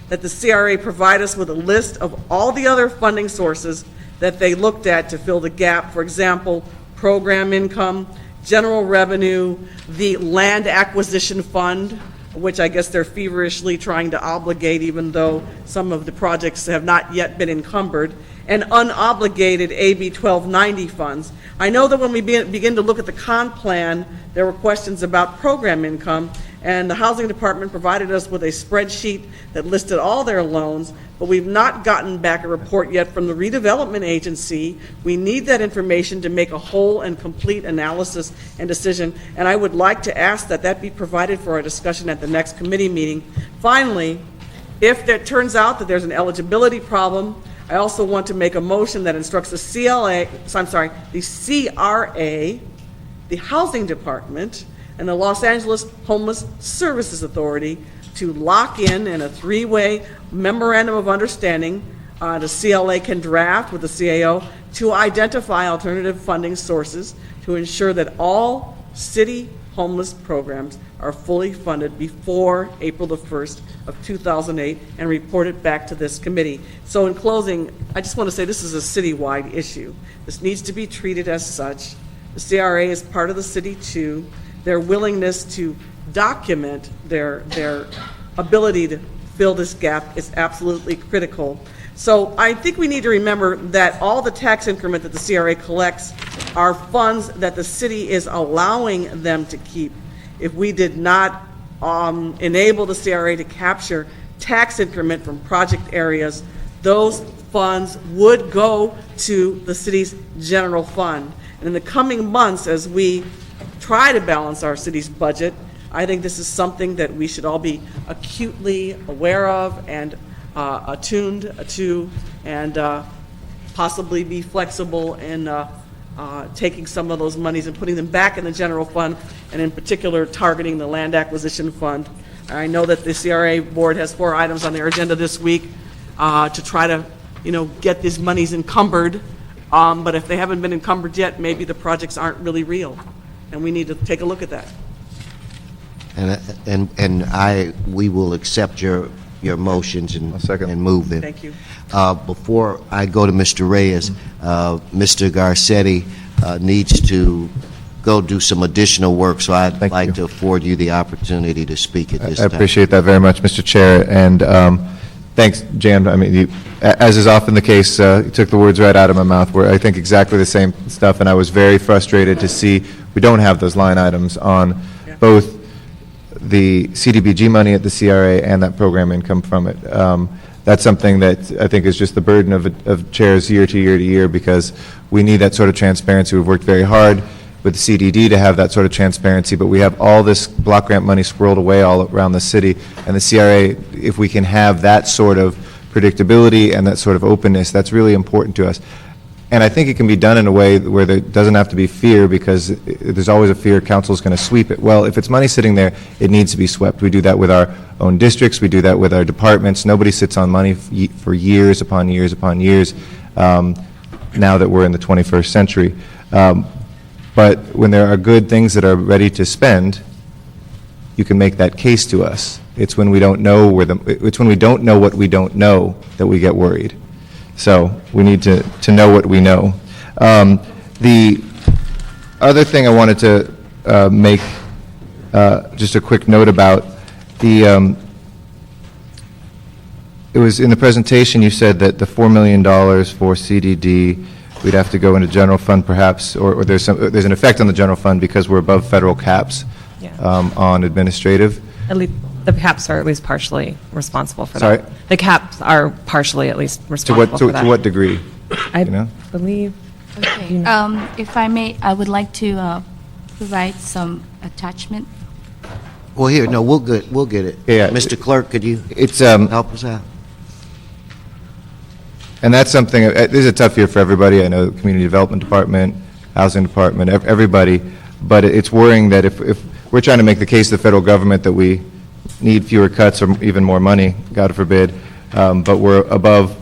that the CRA provide us with a list of all the other funding sources that they looked at to fill the gap. For example, program income, general revenue, the land acquisition fund, which I guess they're feverishly trying to obligate even though some of the projects have not yet been encumbered, and unobligated AB 1290 funds. I know that when we begin to look at the comp plan, there were questions about program income, and the Housing Department provided us with a spreadsheet that listed all their loans, but we've not gotten back a report yet from the redevelopment agency. We need that information to make a whole and complete analysis and decision, and I would like to ask that that be provided for our discussion at the next committee meeting. Finally, if it turns out that there's an eligibility problem, I also want to make a motion that instructs the CRA, the Housing Department, and the Los Angeles Homeless Services Authority to lock in a three-way memorandum of understanding the CLA can draft with the CAO to identify alternative funding sources to ensure that all city homeless programs are fully funded before April the 1st of 2008 and reported back to this committee. So in closing, I just want to say this is a citywide issue. This needs to be treated as such. The CRA is part of the city too. Their willingness to document their ability to fill this gap is absolutely critical. So I think we need to remember that all the tax increment that the CRA collects are funds that the city is allowing them to keep. If we did not enable the CRA to capture tax increment from project areas, those funds would go to the city's general fund. And in the coming months, as we try to balance our city's budget, I think this is something that we should all be acutely aware of and attuned to, and possibly be flexible in taking some of those monies and putting them back in the general fund, and in particular targeting the land acquisition fund. I know that the CRA board has 4 items on their agenda this week to try to, get these monies encumbered. But if they haven't been encumbered yet, maybe the projects aren't really real, and we need to take a look at that. And we will accept your motions and move them. Thank you. Before I go to Mr. Reyes, Mr. Garcetti needs to go do some additional work, so I'd like to afford you the opportunity to speak at this time. I appreciate that very much, Mr. Chair, and thanks, Jan. I mean, as is often the case, you took the words right out of my mouth, where I think exactly the same stuff, and I was very frustrated to see we don't have those line items on both the CDBG money at the CRA and that program income from it. That's something that I think is just the burden of chairs year to year to year, because we need that sort of transparency. We've worked very hard with CDD to have that sort of transparency, but we have all this block grant money swirled away all around the city, and the CRA, if we can have that sort of predictability and that sort of openness, that's really important to us. And I think it can be done in a way where there doesn't have to be fear, because there's always a fear council's going to sweep it. Well, if it's money sitting there, it needs to be swept. We do that with our own districts. We do that with our departments. Nobody sits on money for years upon years upon years, now that we're in the 21st century. But when there are good things that are ready to spend, you can make that case to us. It's when we don't know it's when we don't know what we don't know that we get worried. So we need to know what we know. The other thing I wanted to make just a quick note about, it was in the presentation you said that the $4 million for CDD, we'd have to go into general fund perhaps, or there's an effect on the general fund because we're above federal caps on administrative. At least the caps are at least partially responsible for Sorry? that. The caps are partially at least responsible for that. To what degree? I know? believe. Okay. If I may, I would like to provide some attachment. Well, here, no, we'll get it. Yeah. Mr. Clerk, could you It's help us out? And that's something, this is a tough year for everybody. I know the Community Development Department, Housing Department, everybody. But it's worrying that if we're trying to make the case to the federal government that we need fewer cuts or even more money, God forbid, but we're above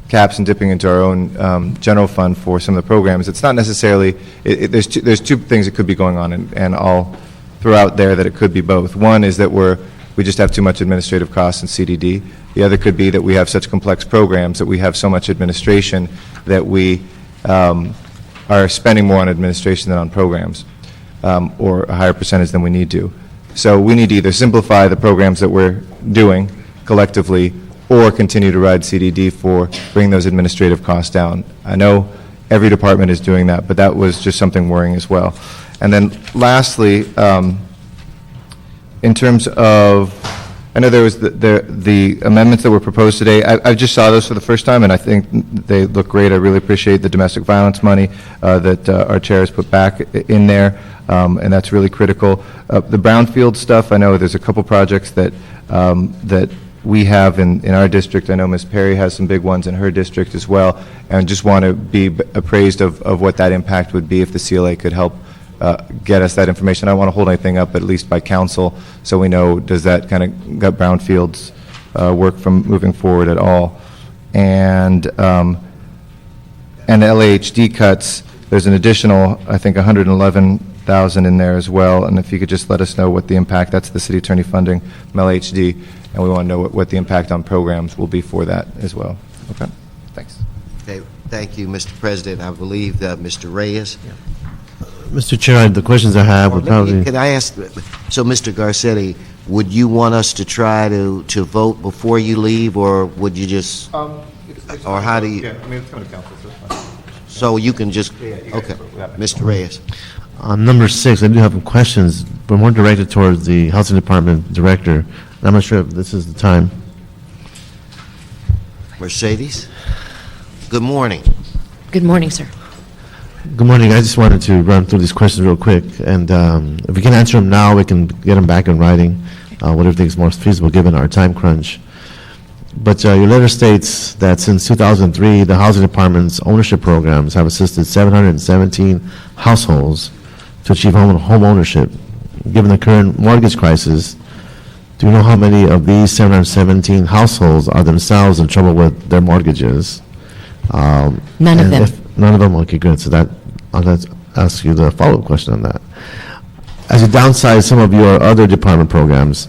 caps and dipping into our own general fund for some of the programs. It's not necessarily, there's two things that could be going on, and I'll throw out there that it could be both. One is that we just have too much administrative costs in CDD. The other could be that we have such complex programs that we have so much administration that we are spending more on administration than on programs, or a higher percentage than we need to. So we need to either simplify the programs that we're doing collectively, or continue to ride CDD for bringing those administrative costs down. I know every department is doing that, but that was just something worrying as well. And then lastly, in terms of, I know there was the amendments that were proposed today. I just saw those for the first time, and I think they look great. I really appreciate the domestic violence money that our chair has put back in there, and that's really critical. The brownfield stuff, I know there's a couple projects that we have in our district. I know Ms. Perry has some big ones in her district as well, and just want to be appraised of what that impact would be if the CLA could help get us that information. I don't want to hold anything up, at least by council, so we know, does that kind of gut brownfields work from moving forward at all? And LAHD cuts, there's an additional, I think, 111,000 in there as well, and if you could just let us know what the impact, that's the city attorney funding from LAHD, and we want to know what the impact on programs will be for that as well. Okay, thanks. Okay, thank you, Mr. President. I believe that Mr. Reyes. Mr. Chair, the questions I have would probably... Can I ask, so Mr. Garcetti, would you want us to try to vote before you leave, or would you just, or how do you? Yeah, I mean, it's coming to council, so it's fine. So you can just, you okay, guys- Mr. Reyes. On number 6, I do have some questions, but more directed towards the Housing Department Director. And I'm not sure if this is the time. Mercedes? Good morning. Good morning, sir. Good morning. I just wanted to run through these questions real quick, and if we can answer them now, we can get them back in writing, whatever things more feasible given our time crunch. But your letter states that since 2003, the Housing Department's ownership programs have assisted 717 households to achieve home ownership. Given the current mortgage crisis, do you know how many of these 717 households are themselves in trouble with their mortgages? None of them. None of them? Okay, good. So that, I'll ask you the follow-up question on that. As you downsize some of your other department programs,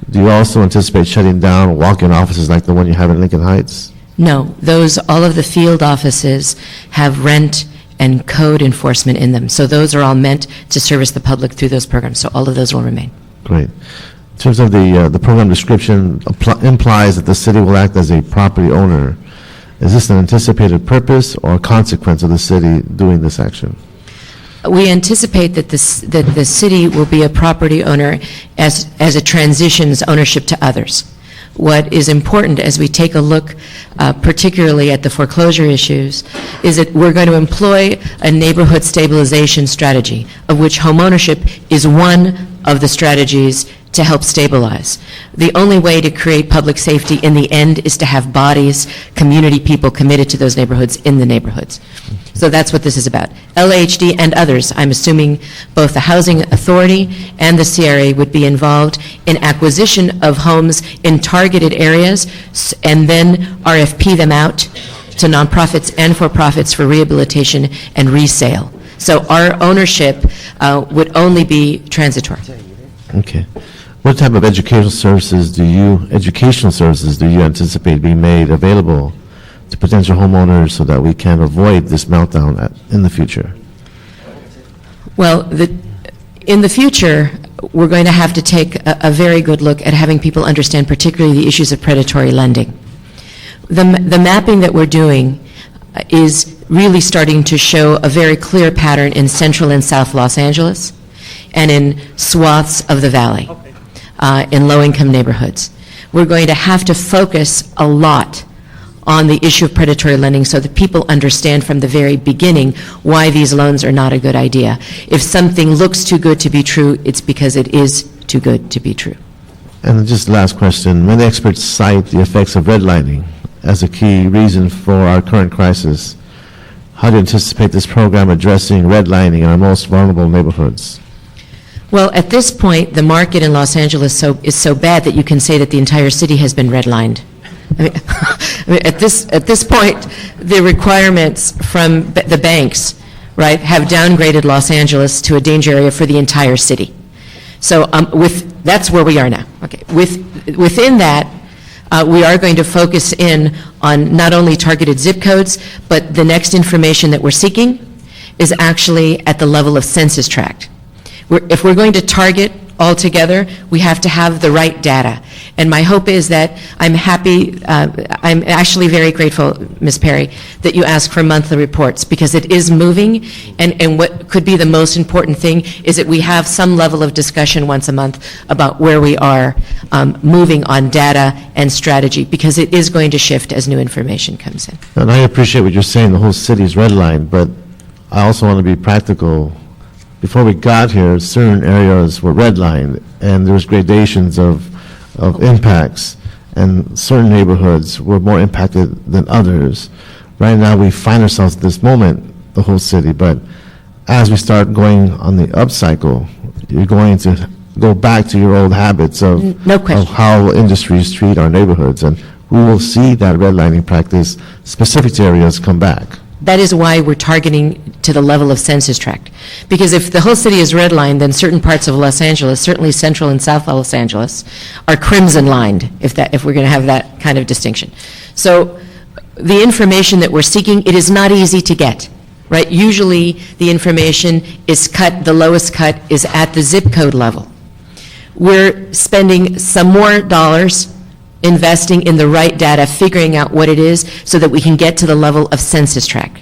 do you also anticipate shutting down walk-in offices like the one you have in Lincoln Heights? No, all of the field offices have rent and code enforcement in them. So those are all meant to service the public through those programs. So all of those will remain. Great. In terms of the program description implies that the city will act as a property owner. Is this an anticipated purpose or consequence of the city doing this action? We anticipate that the city will be a property owner as it transitions ownership to others. What is important as we take a look particularly at the foreclosure issues is that we're going to employ a neighborhood stabilization strategy, of which homeownership is one of the strategies to help stabilize. The only way to create public safety in the end is to have bodies, community people committed to those neighborhoods in the neighborhoods. So that's what this is about. LAHD and others, I'm assuming both the Housing Authority and the CRA would be involved in acquisition of homes in targeted areas and then RFP them out to nonprofits and for-profits for rehabilitation and resale. So our ownership would only be transitory. Okay. What type of educational services do you anticipate being made available to potential homeowners so that we can avoid this meltdown in the future? Well, in the future, we're going to have to take a very good look at having people understand particularly the issues of predatory lending. The mapping that we're doing is really starting to show a very clear pattern in Central and South Los Angeles and in swaths of the Valley, in low-income neighborhoods. We're going to have to focus a lot on the issue of predatory lending so that people understand from the very beginning why these loans are not a good idea. If something looks too good to be true, it's because it is too good to be true. And just last question, many experts cite the effects of redlining as a key reason for our current crisis. How do you anticipate this program addressing redlining in our most vulnerable neighborhoods? Well, at this point, the market in Los Angeles is so bad that you can say that the entire city has been redlined. I mean, at this point, the requirements from the banks, right, have downgraded Los Angeles to a danger area for the entire city. So that's where we are now. Okay. Within that, we are going to focus in on not only targeted zip codes, but the next information that we're seeking is actually at the level of census tract. If we're going to target altogether, we have to have the right data. And my hope is that I'm actually very grateful, Ms. Perry, that you ask for monthly reports, because it is moving, and what could be the most important thing is that we have some level of discussion once a month about where we are moving on data and strategy, because it is going to shift as new information comes in. And I appreciate what you're saying, the whole city is redlined, but I also want to be practical. Before we got here, certain areas were redlined, and there was gradations of impacts, and certain neighborhoods were more impacted than others. Right now, we find ourselves at this moment, the whole city, but as we start going on the upcycle, you're going to go back to your old habits of, No question. of how industries treat our neighborhoods. And we will see that redlining practice, specific areas, come back. That is why we're targeting to the level of census tract. Because if the whole city is redlined, then certain parts of Los Angeles, certainly Central and South Los Angeles, are crimson lined, if we're going to have that kind of distinction. So the information that we're seeking, it is not easy to get, right? Usually the information is cut, the lowest cut is at the zip code level. We're spending some more dollars investing in the right data, figuring out what it is so that we can get to the level of census tract.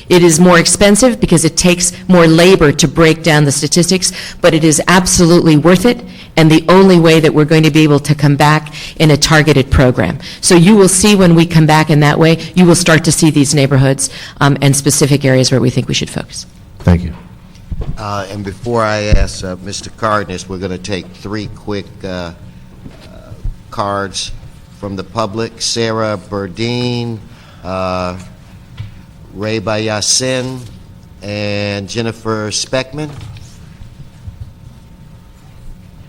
It is more expensive because it takes more labor to break down the statistics, but it is absolutely worth it, and the only way that we're going to be able to come back in a targeted program. So you will see when we come back in that way, you will start to see these neighborhoods and specific areas where we think we should focus. Thank you. And before I ask Mr. Cardenas, we're going to take three quick cards from the public. Sarah Burdine, Ray Bayasin, and Jennifer Speckman.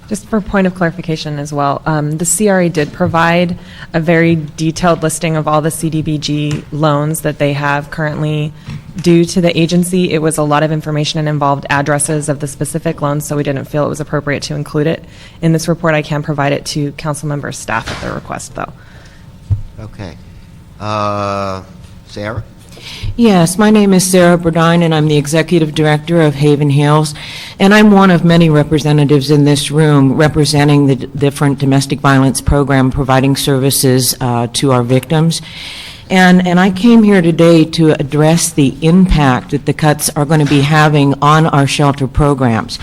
Just for point of clarification as well, the CRA did provide a very detailed listing of all the CDBG loans that they have currently due to the agency. It was a lot of information and involved addresses of the specific loans, so we didn't feel it was appropriate to include it in this report. I can provide it to council members' staff at their request, though. Okay. Sarah? Yes, my name is Sarah Burdine, and I'm the Executive Director of Haven Hills, and I'm one of many representatives in this room representing the different domestic violence program providing services to our victims. And I came here today to address the impact that the cuts are going to be having on our shelter programs.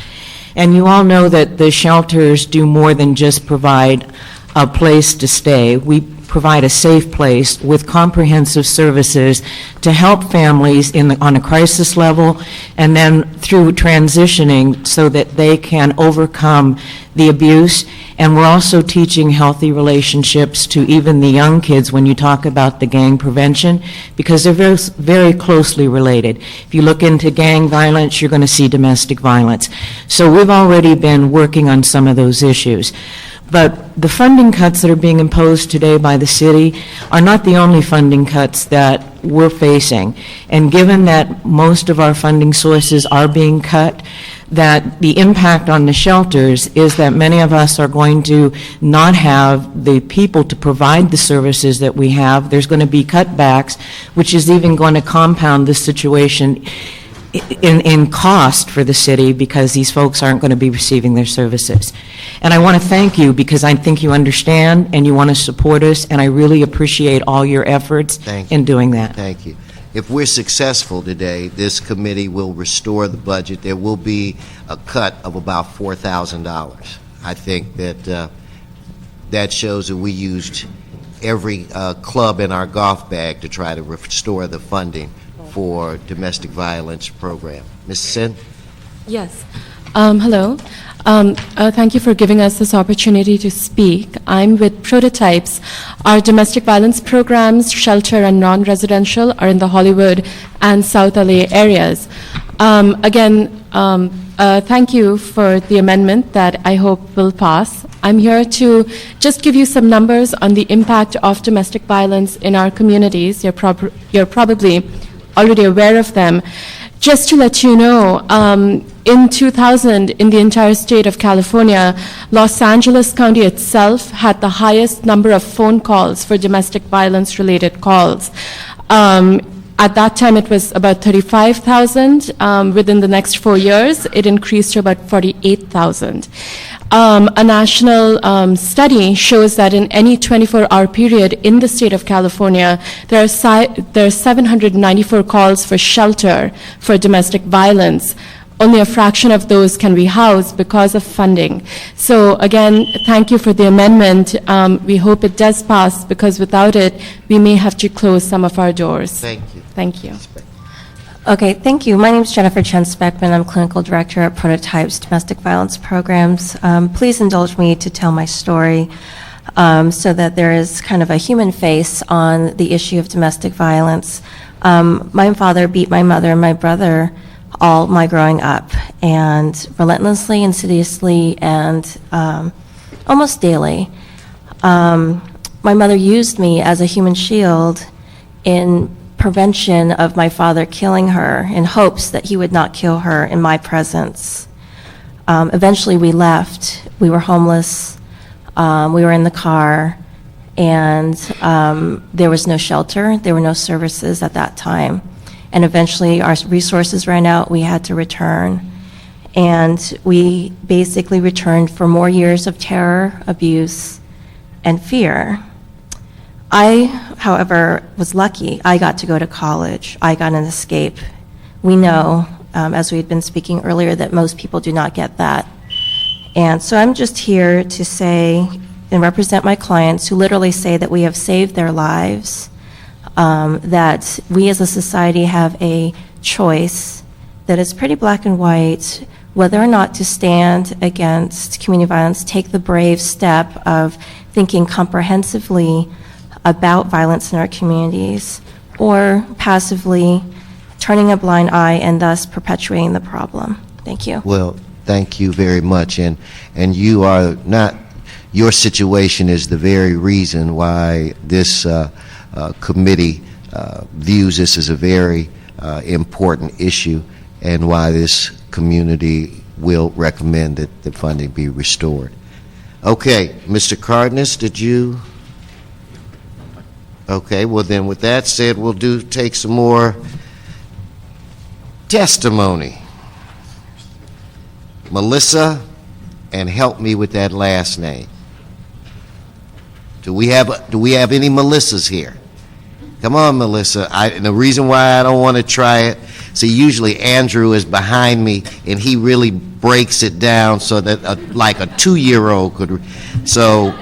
And you all know that the shelters do more than just provide a place to stay. We provide a safe place with comprehensive services to help families on a crisis level and then through transitioning so that they can overcome the abuse. And we're also teaching healthy relationships to even the young kids when you talk about the gang prevention, because they're very, very closely related. If you look into gang violence, you're going to see domestic violence. So we've already been working on some of those issues. But the funding cuts that are being imposed today by the city are not the only funding cuts that we're facing. And given that most of our funding sources are being cut, that the impact on the shelters is that many of us are going to not have the people to provide the services that we have. There's going to be cutbacks, which is even going to compound the situation in cost for the city because these folks aren't going to be receiving their services. And I want to thank you because I think you understand and you want to support us, and I really appreciate all your efforts in doing that. Thank you. If we're successful today, this committee will restore the budget. There will be a cut of about $4,000. I think that that shows that we used every club in our golf bag to try to restore the funding for domestic violence program. Ms. Sin? Yes. Hello. Thank you for giving us this opportunity to speak. I'm with Prototypes. Our domestic violence programs, shelter and non-residential, are in the Hollywood and South LA areas. Thank you for the amendment that I hope will pass. I'm here to just give you some numbers on the impact of domestic violence in our communities. You're probably already aware of them. Just to let you know, in 2000, in the entire state of California, Los Angeles County itself had the highest number of phone calls for domestic violence-related calls. At that time, it was about 35,000. Within the next 4 years, it increased to about 48,000. A national study shows that in any 24-hour period in the state of California, there are 794 calls for shelter for domestic violence. Only a fraction of those can be housed because of funding. So again, thank you for the amendment. We hope it does pass because without it, we may have to close some of our doors. Thank you. Thank you. Okay, thank you. My name is Jennifer Chen Speckman. I'm Clinical Director at Prototypes Domestic Violence Programs. Please indulge me to tell my story so that there is kind of a human face on the issue of domestic violence. My father beat my mother and my brother all my growing up, and relentlessly, insidiously, and almost daily. My mother used me as a human shield in prevention of my father killing her in hopes that he would not kill her in my presence. Eventually we left. We were homeless. We were in the car, and there was no shelter. There were no services at that time. And eventually our resources ran out. We had to return. And we basically returned for more years of terror, abuse, and fear. I, however, was lucky. I got to go to college. I got an escape. We know, as we had been speaking earlier, that most people do not get that. And so I'm just here to say and represent my clients who literally say that we have saved their lives, that we as a society have a choice that is pretty black and white, whether or not to stand against community violence, take the brave step of thinking comprehensively about violence in our communities, or passively turning a blind eye and thus perpetuating the problem. Thank you. Well, thank you very much. And you are not, your situation is the very reason why this committee views this as a very important issue, and why this community will recommend that the funding be restored. Okay, Mr. Cardenas, did you? Okay, well then with that said, we'll take some more testimony. Melissa, and help me with that last name. Do we have any Melissas here? Come on, Melissa. And the reason why I don't want to try it, see, usually Andrew is behind me, and he really breaks it down so that like a 2-year-old could. So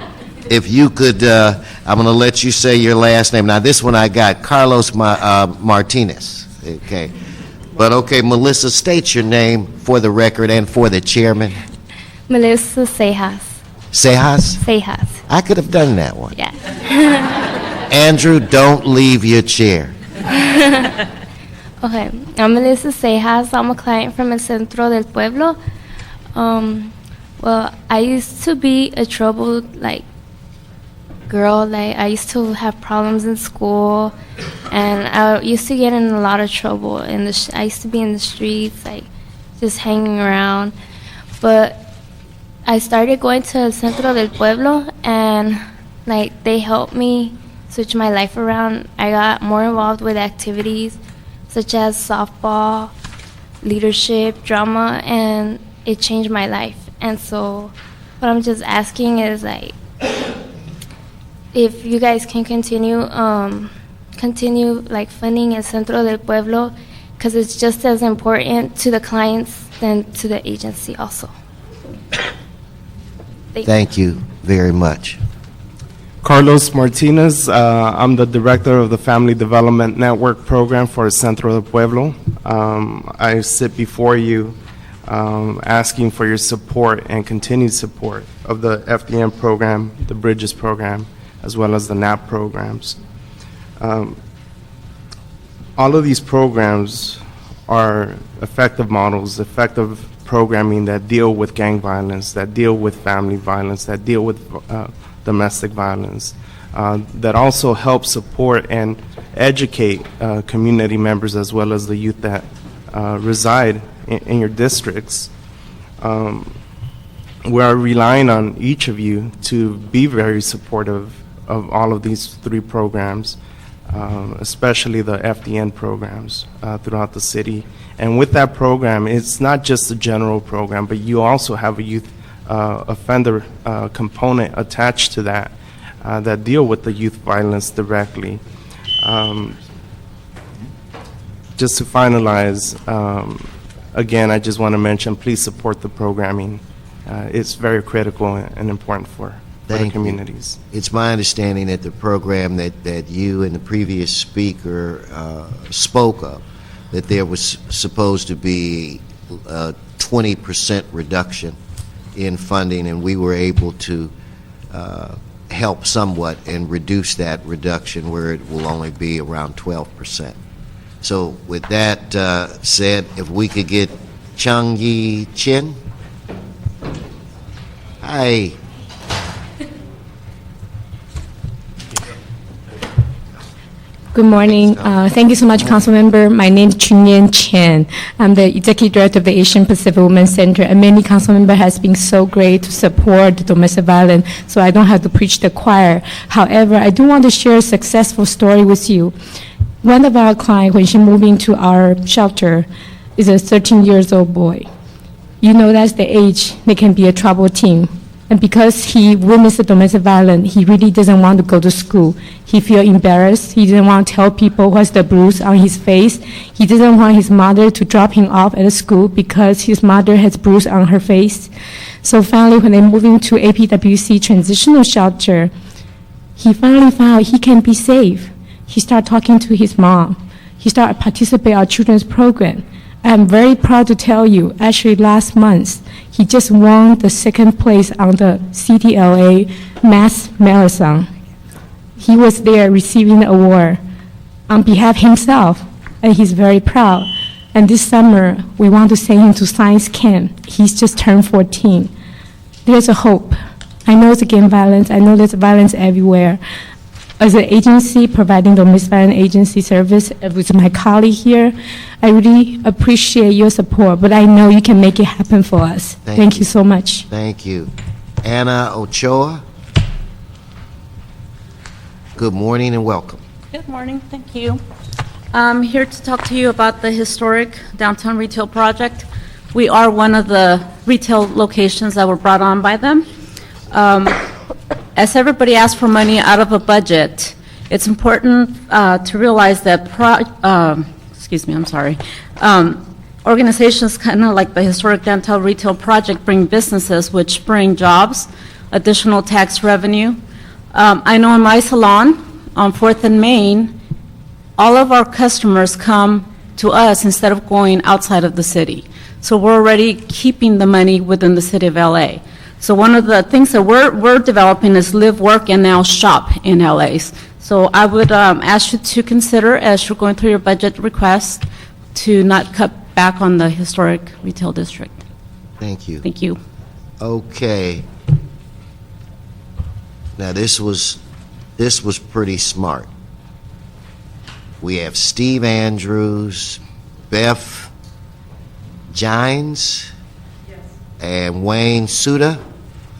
if you could, I'm going to let you say your last name. Now, this one I got, Carlos Martinez. Okay. But okay, Melissa, state your name for the record and for the chairman. Melissa Sejas. Sejas? Sejas. I could have done that one. Yeah. Andrew, don't leave your chair. Okay, I'm Melissa Sejas. I'm a client from el Centro del Pueblo. Well, I used to be a troubled, girl. I used to have problems in school, and I used to get in a lot of trouble. I used to be in the streets, just hanging around. But I started going to el Centro del Pueblo, and they helped me switch my life around. I got more involved with activities such as softball, leadership, drama, and it changed my life. And so what I'm just asking is if you guys can continue funding el Centro del Pueblo, because it's just as important to the clients than to the agency also. Thank you very much. Carlos Martinez, I'm the director of the Family Development Network Program for Centro del Pueblo. I sit before you asking for your support and continued support of the FDN program, the Bridges program, as well as the NAP programs. All of these programs are effective models, effective programming that deal with gang violence, that deal with family violence, that deal with domestic violence, that also help support and educate community members as well as the youth that reside in your districts. We are relying on each of you to be very supportive of all of these 3 programs, especially the FDN programs throughout the city. And with that program, it's not just a general program, but you also have a youth offender component attached to that that deal with the youth violence directly. Just to finalize, again, I just want to mention, please support the programming. It's very critical and important for the communities. It's my understanding that the program that you and the previous speaker spoke of, that there was supposed to be a 20% reduction in funding, and we were able to help somewhat and reduce that reduction where it will only be around 12%. So with that said, if we could get Chung Yi Chen. Hi. Good morning. Thank you so much, Councilmember. My name is Chunyan Chen. I'm the Executive Director of the Asian Pacific Women's Center, and many Councilmember has been so great to support domestic violence, so I don't have to preach the choir. However, I do want to share a successful story with you. One of our clients, when she moved into our shelter, is a 13-year-old boy. You know that's the age they can be a trouble teen. And because he witnessed the domestic violence, he really doesn't want to go to school. He feels embarrassed. He didn't want to tell people what's the bruise on his face. He doesn't want his mother to drop him off at school because his mother has bruise on her face. So finally, when they moved into APWC transitional shelter, he finally found he can be safe. He started talking to his mom. He started participating in our children's program. I'm very proud to tell you, actually last month, he just won the second place on the CTLA Mass Marathon. He was there receiving the award on behalf of himself, and he's very proud. And this summer, we want to send him to science camp. He's just turned 14. There's a hope. I know it's against violence. I know there's violence everywhere. As an agency providing domestic violence agency service with my colleague here, I really appreciate your support, but I know you can make it happen for us. Thank you so much. Thank you. Anna Ochoa. Good morning and welcome. Good morning, thank you. I'm here to talk to you about the historic downtown retail project. We are one of the retail locations that were brought on by them. As everybody asks for money out of a budget, it's important to realize that organizations kind of like the Historic Downtown Retail Project bring businesses which bring jobs, additional tax revenue. I know in my salon on 4th and Main, all of our customers come to us instead of going outside of the city. So we're already keeping the money within the city of LA. So one of the things that we're developing is live, work, and now shop in LA. So I would ask you to consider, as you're going through your budget request, to not cut back on the historic retail district. Thank you. Thank you. Okay. Now this was pretty smart. We have Steve Andrews, Beth Gines, and Wayne Suda,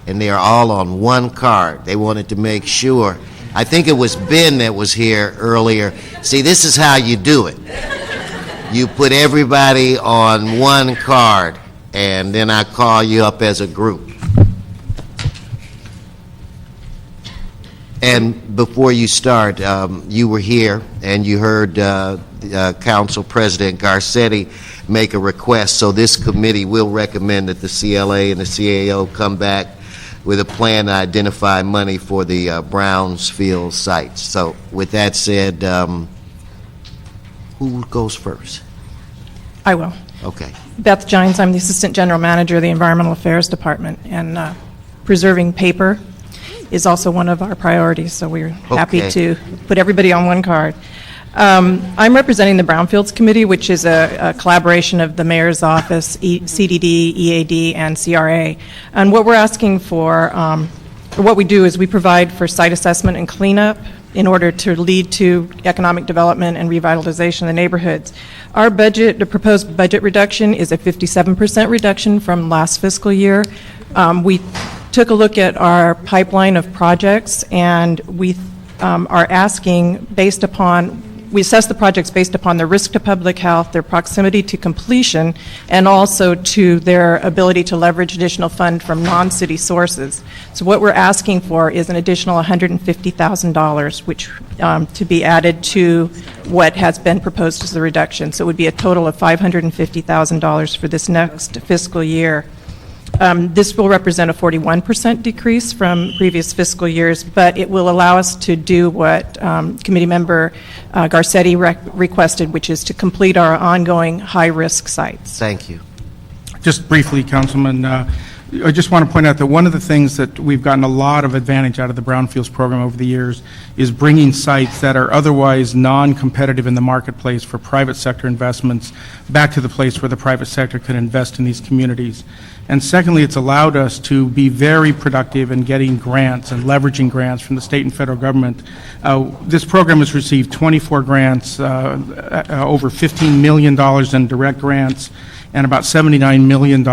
and they are all on one card. They wanted to make sure. I think it was Ben that was here earlier. See, this is how you do it. You put everybody on one card, and then I call you up as a group. And before you start, you were here, and you heard Council President Garcetti make a request, so this committee will recommend that the CLA and the CAO come back with a plan to identify money for the Brownsfield sites. So with that said, who goes first? I will. Okay. Beth Gines, I'm the Assistant General Manager of the Environmental Affairs Department, and preserving paper is also one of our priorities, so we're happy to put everybody on one card. I'm representing the Brownfields Committee, which is a collaboration of the Mayor's Office, CDD, EAD, and CRA. And what we're asking for, or what we do is we provide for site assessment and cleanup in order to lead to economic development and revitalization of the neighborhoods. Our budget, the proposed budget reduction is a 57% reduction from last fiscal year. We took a look at our pipeline of projects, and we are asking based upon, we assess the projects based upon their risk to public health, their proximity to completion, and also to their ability to leverage additional fund from non-city sources. So what we're asking for is an additional $150,000, which to be added to what has been proposed as the reduction. So it would be a total of $550,000 for this next fiscal year. This will represent a 41% decrease from previous fiscal years, but it will allow us to do what Committee Member Garcetti requested, which is to complete our ongoing high-risk sites. Thank you. Just briefly, Councilman, I just want to point out that one of the things that we've gotten a lot of advantage out of the Brownfields program over the years is bringing sites that are otherwise non-competitive in the marketplace for private sector investments back to the place where the private sector could invest in these communities. And secondly, it's allowed us to be very productive in getting grants and leveraging grants from the state and federal government. This program has received 24 grants, over $15 million in direct grants, and about $79 million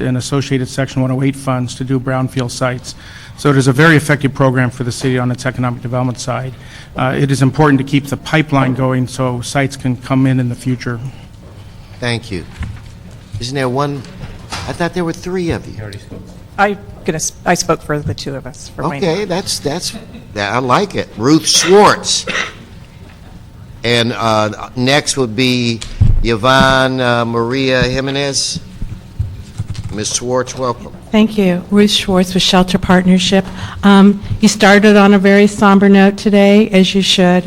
in associated Section 108 funds to do brownfield sites. So it is a very effective program for the city on its economic development side. It is important to keep the pipeline going so sites can come in the future. Thank you. Isn't there one? I thought there were three of you. I spoke for the two of us. For Wayne. Okay, that's I like it. Ruth Schwartz. And next would be Yvonne Maria Jimenez. Ms. Schwartz, welcome. Thank you. Ruth Schwartz with Shelter Partnership. You started on a very somber note today, as you should.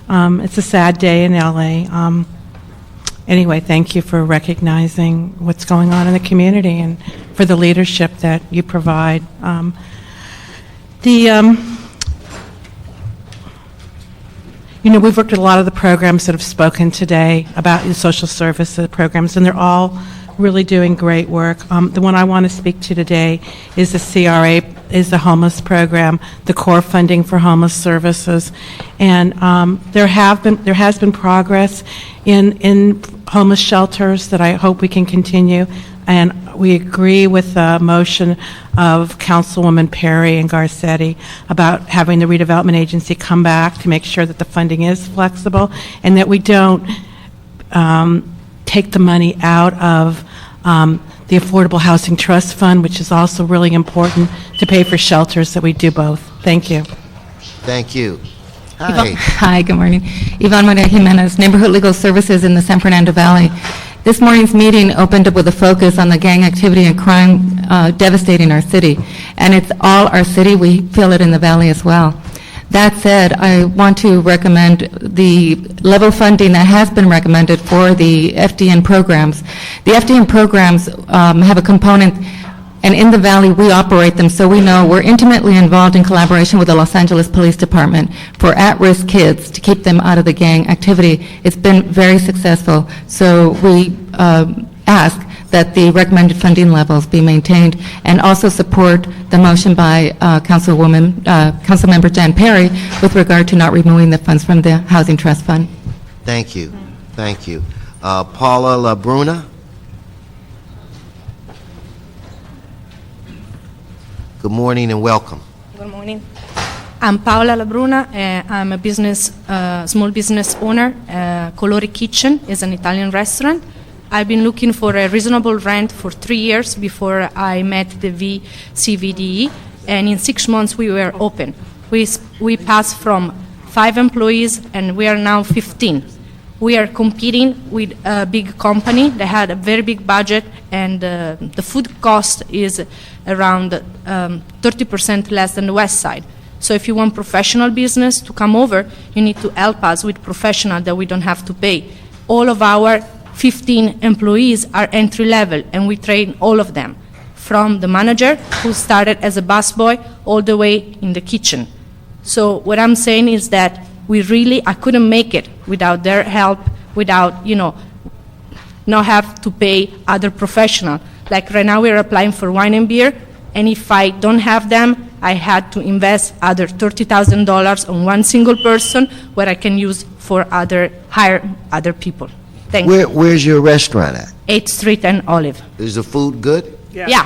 It's a sad day in LA. Anyway, thank you for recognizing what's going on in the community and for the leadership that you provide. We've worked with a lot of the programs that have spoken today about the social services programs, and they're all really doing great work. The one I want to speak to today is the CRA, is the homeless program, the core funding for homeless services. And there has been progress in homeless shelters that I hope we can continue. And we agree with the motion of Councilwoman Perry and Garcetti about having the redevelopment agency come back to make sure that the funding is flexible and that we don't take the money out of the Affordable Housing Trust Fund, which is also really important to pay for shelters, that we do both. Thank you. Thank you. Hi. Hi, good morning. Yvonne Maria Jimenez, Neighborhood Legal Services in the San Fernando Valley. This morning's meeting opened up with a focus on the gang activity and crime devastating our city. And it's all our city. We feel it in the valley as well. That said, I want to recommend the level funding that has been recommended for the FDN programs. The FDN programs have a component, and in the valley we operate them, so we know we're intimately involved in collaboration with the Los Angeles Police Department for at-risk kids to keep them out of the gang activity. It's been very successful, so we ask that the recommended funding levels be maintained, and also support the motion by Councilmember Jan Perry with regard to not removing the funds from the Housing Trust Fund. Thank you. Thank you. Paula LaBruna. Good morning and welcome. Good morning. I'm Paola Labruna. I'm a small business owner. Colori Kitchen is an Italian restaurant. I've been looking for a reasonable rent for 3 years before I met the VCVDE, and in 6 months we were open. We passed from 5 employees and we are now 15. We are competing with a big company that had a very big budget, and the food cost is around 30% less than the West Side. So if you want professional business to come over, you need to help us with professional that we don't have to pay. All of our 15 employees are entry level, and we train all of them, from the manager who started as a busboy all the way in the kitchen. So what I'm saying is that I couldn't make it without their help, without, not have to pay other professional. Like right now we're applying for wine and beer, and if I don't have them, I had to invest other $30,000 on one single person, where I can use for hire other people. Thank you. Where's your restaurant at? 8th Street and Olive. Is the food good? Yeah.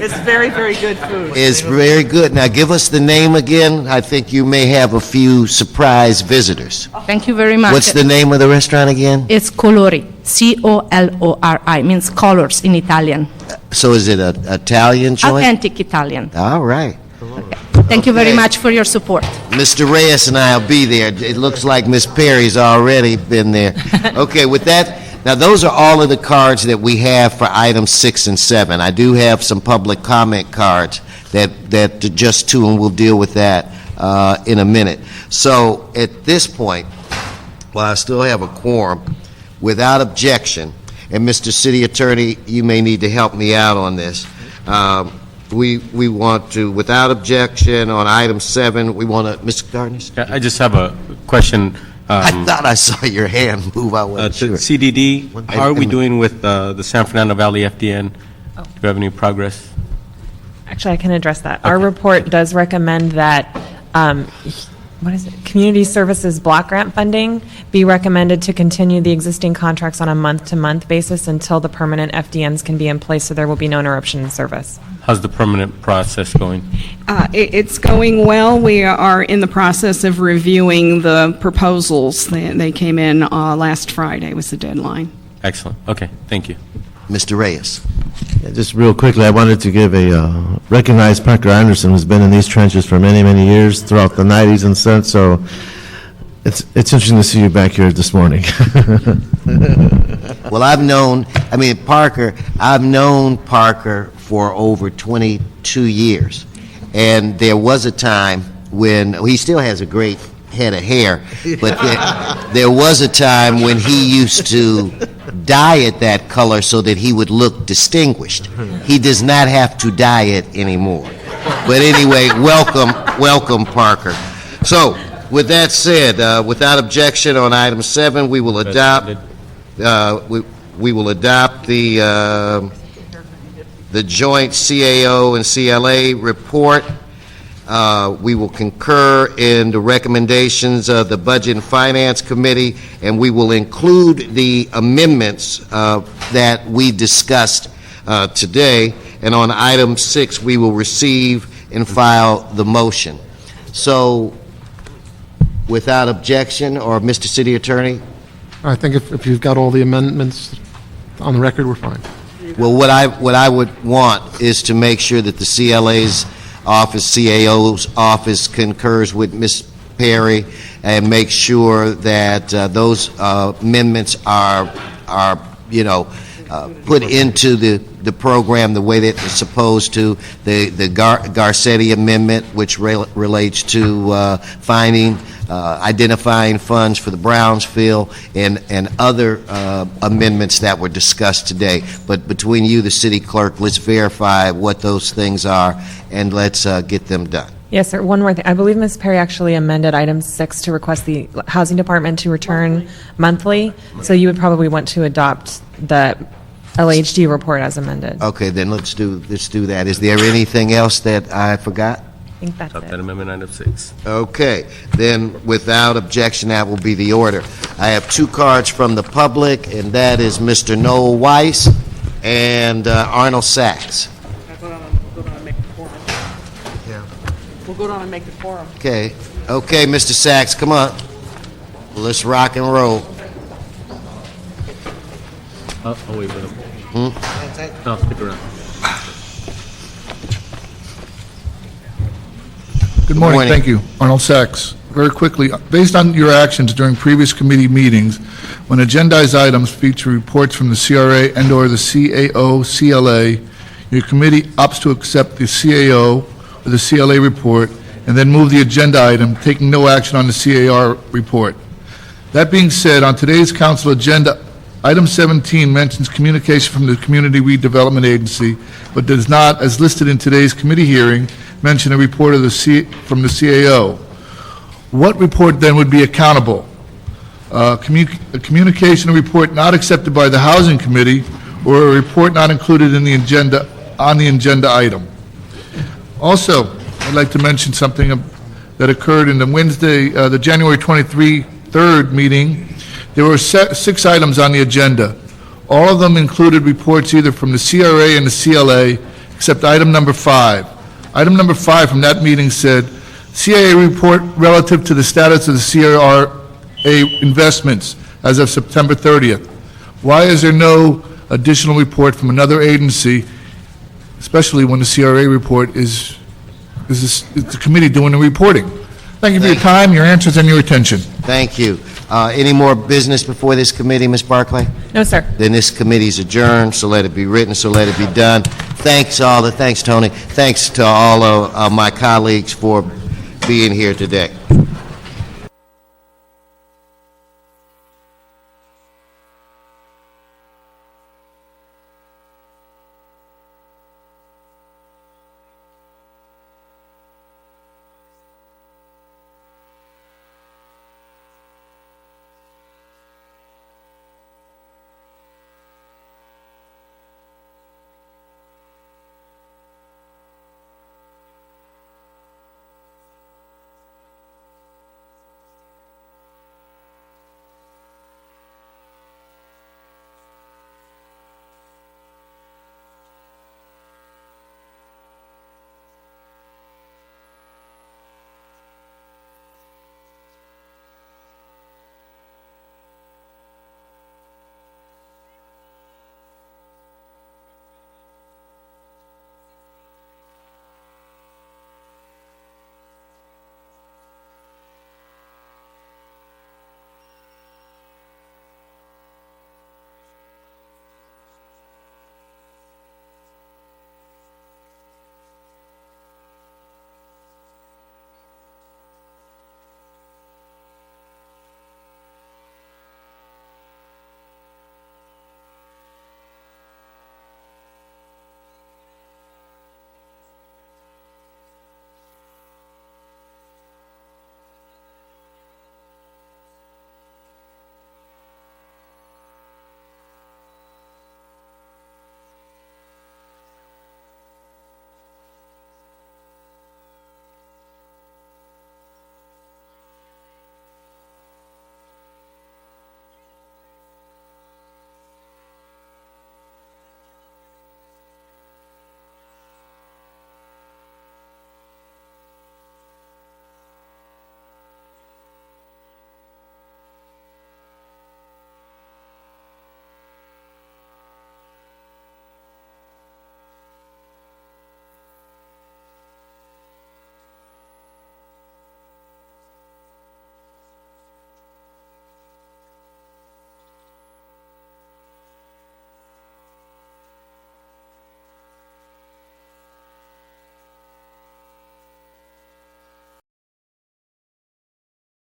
It's very, very good food. It's very good. Now give us the name again. I think you may have a few surprise visitors. Thank you very much. What's the name of the restaurant again? It's Colori, C-O-L-O-R-I, means colors in Italian. So is it an Italian joint? Authentic Italian. All right. Thank you very much for your support. Mr. Reyes and I will be there. It looks like Miss Perry's already been there. Okay, with that, now those are all of the cards that we have for items 6 and 7. I do have some public comment cards that just 2, and we'll deal with that in a minute. So at this point, while I still have a quorum, without objection, and Mr. City Attorney, you may need to help me out on this. We want to, without objection, on item 7, we want to, Mr. Garnish? I just have a question. I thought I saw your hand move. I wasn't sure. CDD, how are we doing with the San Fernando Valley FDN revenue progress? Actually, I can address that. Our report does recommend that, community services block grant funding be recommended to continue the existing contracts on a month-to-month basis until the permanent FDNs can be in place, so there will be no interruption in service. How's the permanent process going? It's going well. We are in the process of reviewing the proposals. They came in last Friday was the deadline. Excellent. Okay, thank you. Mr. Reyes. Yeah, just real quickly, I wanted to give a recognized Parker Anderson, who's been in these trenches for many, many years throughout the 90s and since, so it's interesting to see you back here this morning. Well, I've known Parker for over 22 years, and there was a time when, he still has a great head of hair, but there was a time when he used to dye it that color so that he would look distinguished. He does not have to dye it anymore. But anyway, welcome, Parker. So, with that said, without objection on item 7, we will adopt we will adopt the joint CAO and CLA report. We will concur in the recommendations of the Budget and Finance Committee, and we will include the amendments that we discussed today. And on item 6, we will receive and file the motion. So, without objection, or Mr. City Attorney? I think if you've got all the amendments on the record, we're fine. Well, what I would want is to make sure that the CLA's office, CAO's office concurs with Ms. Perry, and make sure that those amendments are put into the program the way that they're supposed to. The Garcetti Amendment, which relates to identifying funds for the Brownsville, and other amendments that were discussed today. But between you, the city clerk, let's verify what those things are, and let's get them done. Yes, sir. One more thing. I believe Ms. Perry actually amended item 6 to request the Housing Department to return monthly. So you would probably want to adopt the LHD report as amended. Okay, then let's do that. Is there anything else that I forgot? I think that's it. Amendment item 6. Okay, then without objection, that will be the order. I have 2 cards from the public, and that is Mr. Noel Weiss and Arnold Sachs. We'll go down and make the quorum. Okay, Mr. Sachs, come on. Let's rock and roll. I'll wait for them. No, stick around. Good morning. Thank you. Arnold Sachs. Very quickly, based on your actions during previous committee meetings, when agendized items feature reports from the CRA and/or the CAO, CLA, your committee opts to accept the CAO or the CLA report and then move the agenda item, taking no action on the CAR report. That being said, on today's council agenda, item 17 mentions communication from the Community Redevelopment Agency, but does not, as listed in today's committee hearing, mention a report of from the CAO. What report then would be accountable? A communication report not accepted by the Housing Committee, or a report not included in the agenda on the agenda item. Also, I'd like to mention something that occurred in the January 23rd meeting. There were 6 items on the agenda. All of them included reports either from the CRA and the CLA, except item number 5. Item number 5 from that meeting said, CIA report relative to the status of the CRA investments as of September 30th. Why is there no additional report from another agency, especially when the CRA report is the committee doing the reporting? Thank you for your time, your answers, and your attention. Thank you. Any more business before this committee, Ms. Barclay? No, sir. Then this committee's adjourned, so let it be written, so let it be done. Thanks, Tony. Thanks to all of my colleagues for being here today.